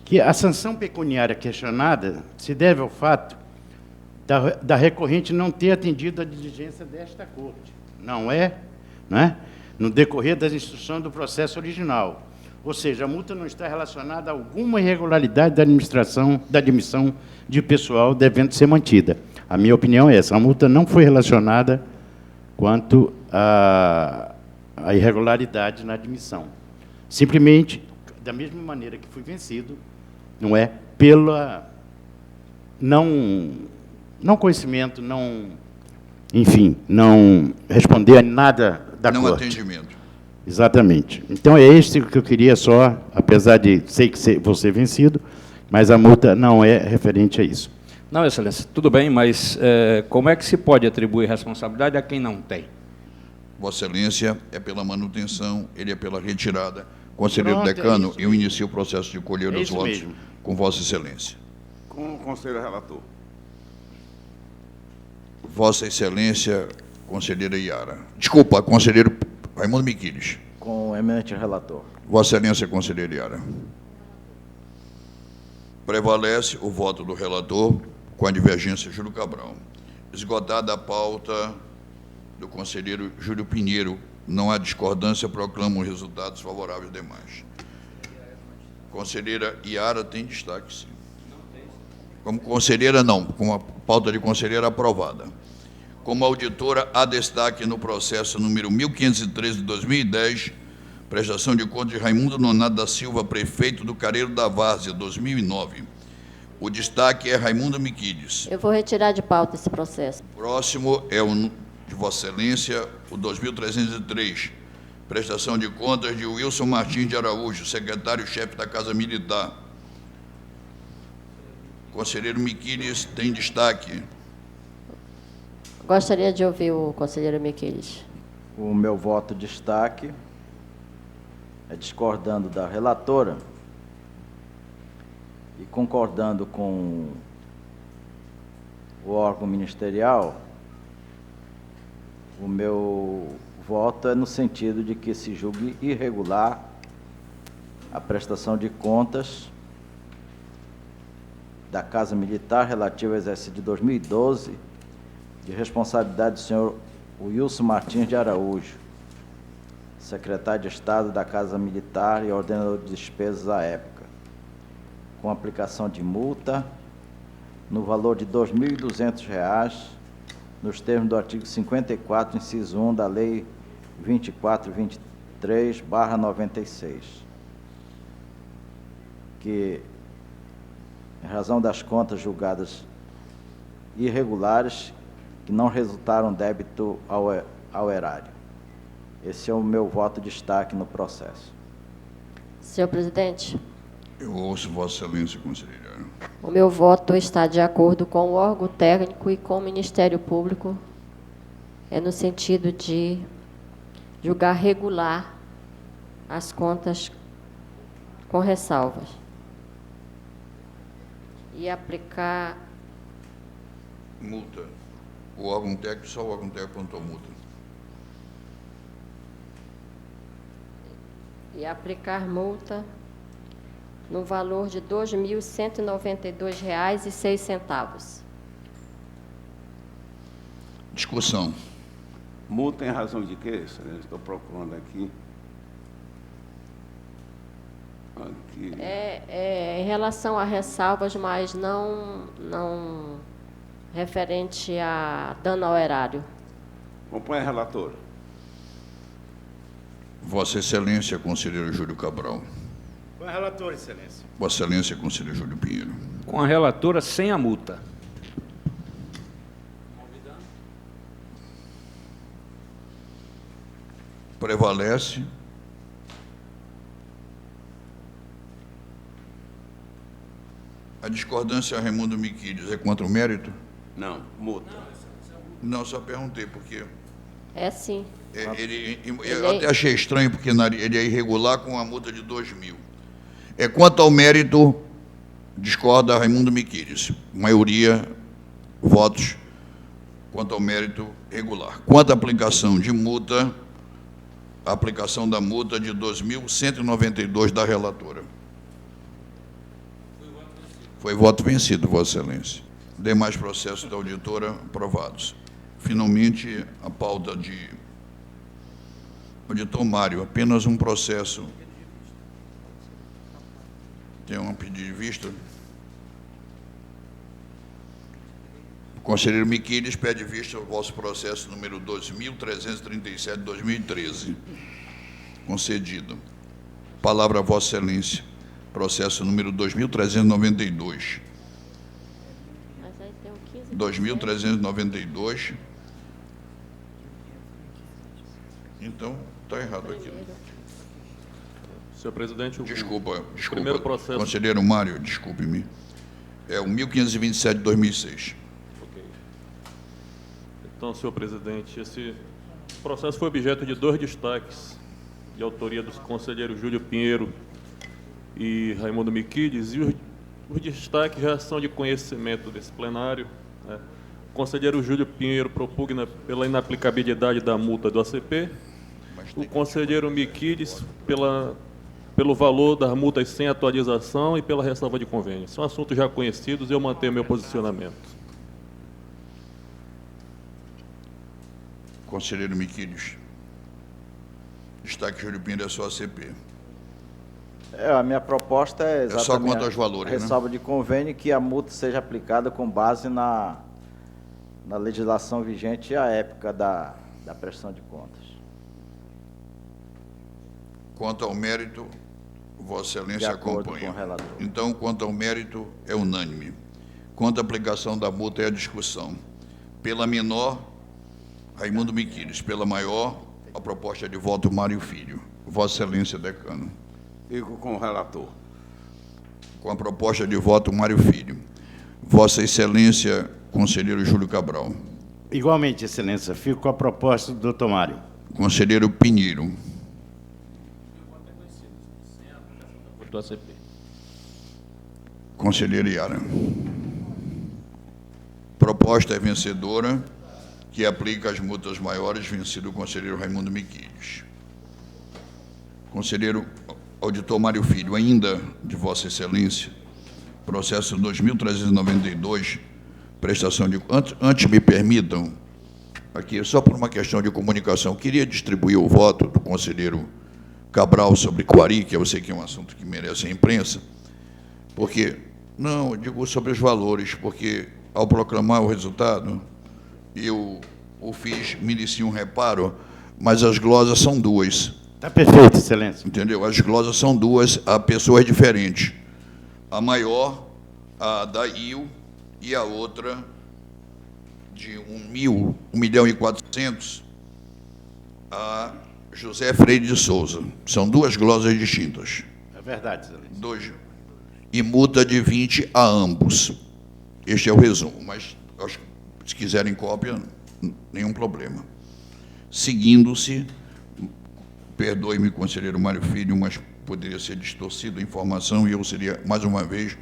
Speaker 4: que a sanção pecuniária questionada se deve ao fato da recorrente não ter atendido a diligência desta Corte. Não é? No decorrer das instruções do processo original. Ou seja, a multa não está relacionada a alguma irregularidade da admissão de pessoal devendo ser mantida. A minha opinião é essa. A multa não foi relacionada quanto à irregularidade na admissão. Simplesmente, da mesma maneira que fui vencido, não é? Pela não conhecimento, enfim, não responder a nada da Corte.
Speaker 1: Não atendimento.
Speaker 4: Exatamente. Então, é este que eu queria só, apesar de sei que vou ser vencido, mas a multa não é referente a isso.
Speaker 3: Não, Excelência, tudo bem, mas como é que se pode atribuir responsabilidade a quem não tem?
Speaker 1: Vossa Excelência é pela manutenção, ele é pela retirada. Conselheiro
Speaker 4: Pronto, é
Speaker 1: decano,
Speaker 4: isso
Speaker 1: eu
Speaker 4: mesmo.
Speaker 1: inicio o processo de colher
Speaker 4: É
Speaker 1: os
Speaker 4: isso
Speaker 1: votos
Speaker 4: mesmo.
Speaker 1: com Vossa Excelência.
Speaker 5: Com o conselheiro relator.
Speaker 1: Vossa Excelência, conselheira Iara. Desculpa, conselheiro Raimundo Miquiles.
Speaker 2: Com o eminente relator.
Speaker 1: Vossa Excelência, conselheira Iara. Prevalece o voto do relator com a divergência Júlio Cabral. Esgotada a pauta do conselheiro Júlio Pinheiro, não há discordância, proclamo os resultados favoráveis demais. Conselheira Iara tem destaque, sim. Como conselheira, não. Com a pauta de conselheira aprovada. Como auditora, há destaque no processo número 1513 de 2010, prestação de contas de Raimundo Nonato da Silva, prefeito do Careiro da Várzea, 2009. O destaque é Raimundo Miquiles.
Speaker 6: Eu vou retirar de pauta esse processo.
Speaker 1: Próximo é o de Vossa Excelência, o 2303, prestação de contas de Wilson Martins de Araújo, secretário-chefe da Casa Militar. Conselheiro Miquiles tem destaque.
Speaker 6: Gostaria de ouvir o conselheiro Miquiles.
Speaker 2: O meu voto de destaque é discordando da relatora e concordando com o órgão ministerial. O meu voto é no sentido de que se julgue irregular a prestação de contas da Casa Militar relativa ao exercício de 2012, de responsabilidade do senhor Wilson Martins de Araújo, secretário de Estado da Casa Militar e ordenador de despesas à época, com aplicação de multa no valor de R$ 2.200, nos termos do artigo 54, inciso 1 da Lei 2423/96, que, em razão das contas julgadas irregulares, que não resultaram débito ao erário. Esse é o meu voto de destaque no processo.
Speaker 6: Senhor presidente,
Speaker 1: Eu ouço Vossa Excelência, conselheira.
Speaker 6: o meu voto está de acordo com o órgão técnico e com o Ministério Público, no sentido de julgar regular as contas com ressalvas e aplicar
Speaker 1: Multa. O órgão técnico, só o órgão técnico apontou multa.
Speaker 6: multa no valor de R$ 2.192,06.
Speaker 1: Discussão.
Speaker 5: Multa em razão de quê, excelência? Estou procurando aqui.
Speaker 6: Em relação a ressalvas, mas não referente a dano ao erário.
Speaker 5: Acompanhe, relator.
Speaker 1: Vossa Excelência, conselheiro Júlio Cabral.
Speaker 4: Com a relatora, excelência.
Speaker 1: Vossa Excelência, conselheiro Júlio Pinheiro.
Speaker 3: Com a relatora, sem a multa.
Speaker 1: Prevalece a discordância a Raimundo Miquiles é contra o mérito?
Speaker 5: Não, multa.
Speaker 1: Não, só perguntei, porque
Speaker 6: É sim.
Speaker 1: eu até achei estranho, porque ele é irregular com a multa de 2.000. Quanto ao mérito, discorda Raimundo Miquiles. Maioria, votos quanto ao mérito regular. Quanto à aplicação de multa, a aplicação da multa de R$ 2.192 da relatora. Foi voto vencido, Vossa Excelência. Demais processos da auditora aprovados. Finalmente, a pauta de auditor Mário, apenas um processo. Tem um pedido de vista? O conselheiro Miquiles pede vista ao vosso processo número 2.337 de 2013. Concedido. Palavra a Vossa Excelência. Processo número 2.392.
Speaker 6: Mas aí tem um 15.
Speaker 1: 2.392. Então, está errado aqui.
Speaker 7: Senhor presidente,
Speaker 1: Desculpa.
Speaker 7: primeiro processo.
Speaker 1: Conselheiro Mário, desculpe-me. É o 1527 de 2006.
Speaker 7: Ok. Então, senhor presidente, esse processo foi objeto de 2 destaques de autoria dos conselheiros Júlio Pinheiro e Raimundo Miquides, e os destaques já são de conhecimento desse plenário, né? O conselheiro Júlio Pinheiro propugna pela inaplicabilidade da multa do ACP, o conselheiro Miquides pelo valor das multas sem atualização e pela ressalva de convênio. São assuntos já conhecidos e eu mantenho meu posicionamento.
Speaker 1: Conselheiro Miquiles. Destaque Júlio Pinheiro é só ACP.
Speaker 2: A minha proposta é exatamente
Speaker 1: só quanto aos valores,
Speaker 2: a ressalva de convênio, que a multa seja aplicada com base na legislação vigente à época da prestação de contas.
Speaker 1: Quanto ao mérito, Vossa Excelência acompanha.
Speaker 2: Com o relator.
Speaker 1: Então, quanto ao mérito, é unânime. Quanto à aplicação da multa, é a discussão. Pela menor, Raimundo Miquiles. Pela maior, a proposta de voto Mário Filho. Vossa Excelência, decano.
Speaker 5: Fico com o relator.
Speaker 1: Com a proposta de voto Mário Filho. Vossa Excelência, conselheiro Júlio Cabral.
Speaker 4: Igualmente, Excelência, fico com a proposta do doutor Mário.
Speaker 1: Conselheiro Pinheiro.
Speaker 3: Do ACP.
Speaker 1: Conselheiro Iara. Proposta é vencedora, que aplica as multas maiores, vencido o conselheiro Raimundo Miquiles. Conselheiro auditor Mário Filho, ainda de Vossa Excelência, processo 2392, prestação de... Antes me permitam, aqui, só por uma questão de comunicação, queria distribuir o voto do conselheiro Cabral sobre Coari, que eu sei que é um assunto que merece a imprensa, porque, não, eu digo sobre os valores, porque ao proclamar o resultado, eu o fiz, mereci um reparo, mas as glosas são 2.
Speaker 4: Está perfeito, Excelência.
Speaker 1: Entendeu? As glosas são 2, a pessoa é diferente. A maior, a da IL, e a outra de 1.400.000, a José Freire de Souza. São 2 glosas distintas.
Speaker 4: É verdade, Excelência.
Speaker 1: E multa de 20 a ambos. Este é o resumo, mas acho que, se quiserem cópia, nenhum problema. Seguindo-se, perdoe-me, conselheiro Mário Filho, mas poderia ser distorcido a informação e eu seria, mais uma vez,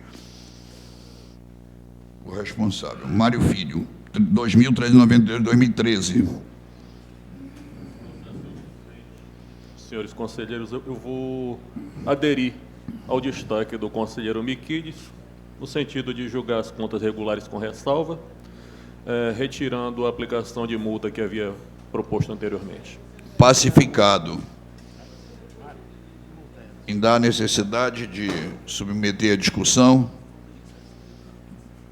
Speaker 1: o responsável. Mário Filho, 2.392, 2013.
Speaker 7: Senhores conselheiros, eu vou aderir ao destaque do conselheiro Miquiles, no sentido de julgar as contas regulares com ressalva, retirando a aplicação de multa que havia proposto anteriormente.
Speaker 1: Pacificado. Ainda há necessidade de submeter a discussão.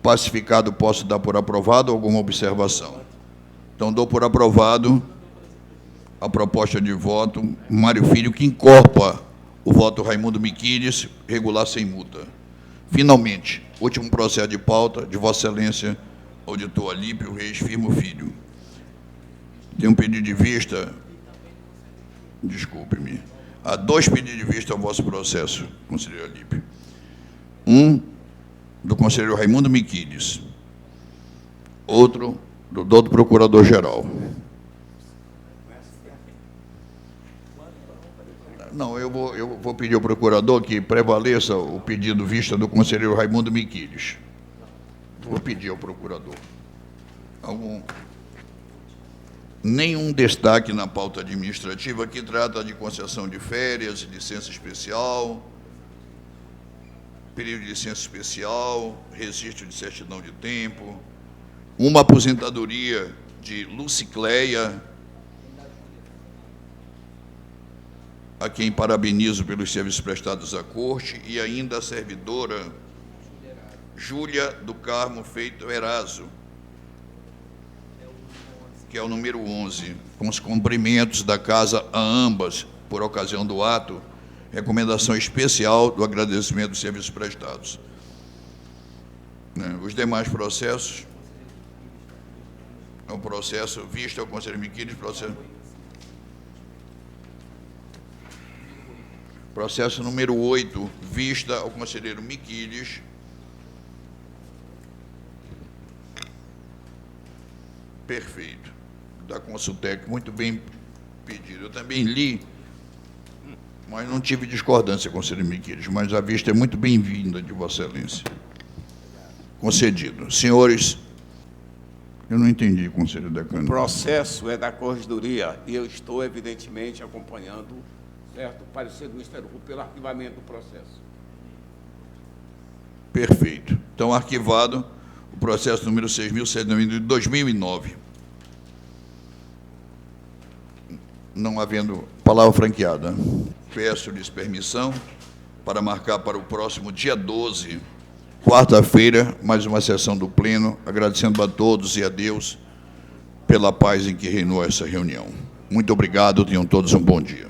Speaker 1: Pacificado, posso dar por aprovado alguma observação? Então, dou por aprovado a proposta de voto Mário Filho, que incorpora o voto Raimundo Miquiles, regular sem multa. Finalmente, último processo de pauta de Vossa Excelência, auditor Alípio Reis Firmo Filho. Tem um pedido de vista, desculpe-me, há 2 pedidos de vista ao vosso processo, conselheiro Alípio. Um, do conselheiro Raimundo Miquiles. Outro, do doutor Procurador-Geral. Não, eu vou pedir ao procurador que prevaleça o pedido de vista do conselheiro Raimundo Miquiles. Vou pedir ao procurador. Nenhum destaque na pauta administrativa que trata de concessão de férias, licença especial, período de licença especial, registro de certidão de tempo, uma aposentadoria de Lucicleia, a quem parabenizo pelos serviços prestados à Corte, e ainda a servidora Júlia do Carmo Feito Eraso, que é o número 11, com os cumprimentos da Casa a ambas, por ocasião do ato, recomendação especial do agradecimento dos serviços prestados. Os demais processos, o processo visto ao conselheiro Miquiles, processo número 8, vista ao conselheiro Miquiles, Perfeito. Da Consultec, muito bem pedido. Eu também li, mas não tive discordância, conselheiro Miqueles, mas a vista é muito bem-vinda de Vossa Excelência. Concedido. Senhores, eu não entendi, conselheiro decano.
Speaker 5: O processo é da Corregedoria e eu estou, evidentemente, acompanhando, certo, o parecer do Ministério Público pelo arquivamento do processo.
Speaker 1: Perfeito. Então, arquivado o processo número 6.190 de 2009. Não havendo palavra franqueada, peço-lhes permissão para marcar para o próximo dia 12, quarta-feira, mais uma sessão do Pleno, agradecendo a todos e a Deus pela paz em que reinou essa reunião. Muito obrigado, tenham todos um bom dia.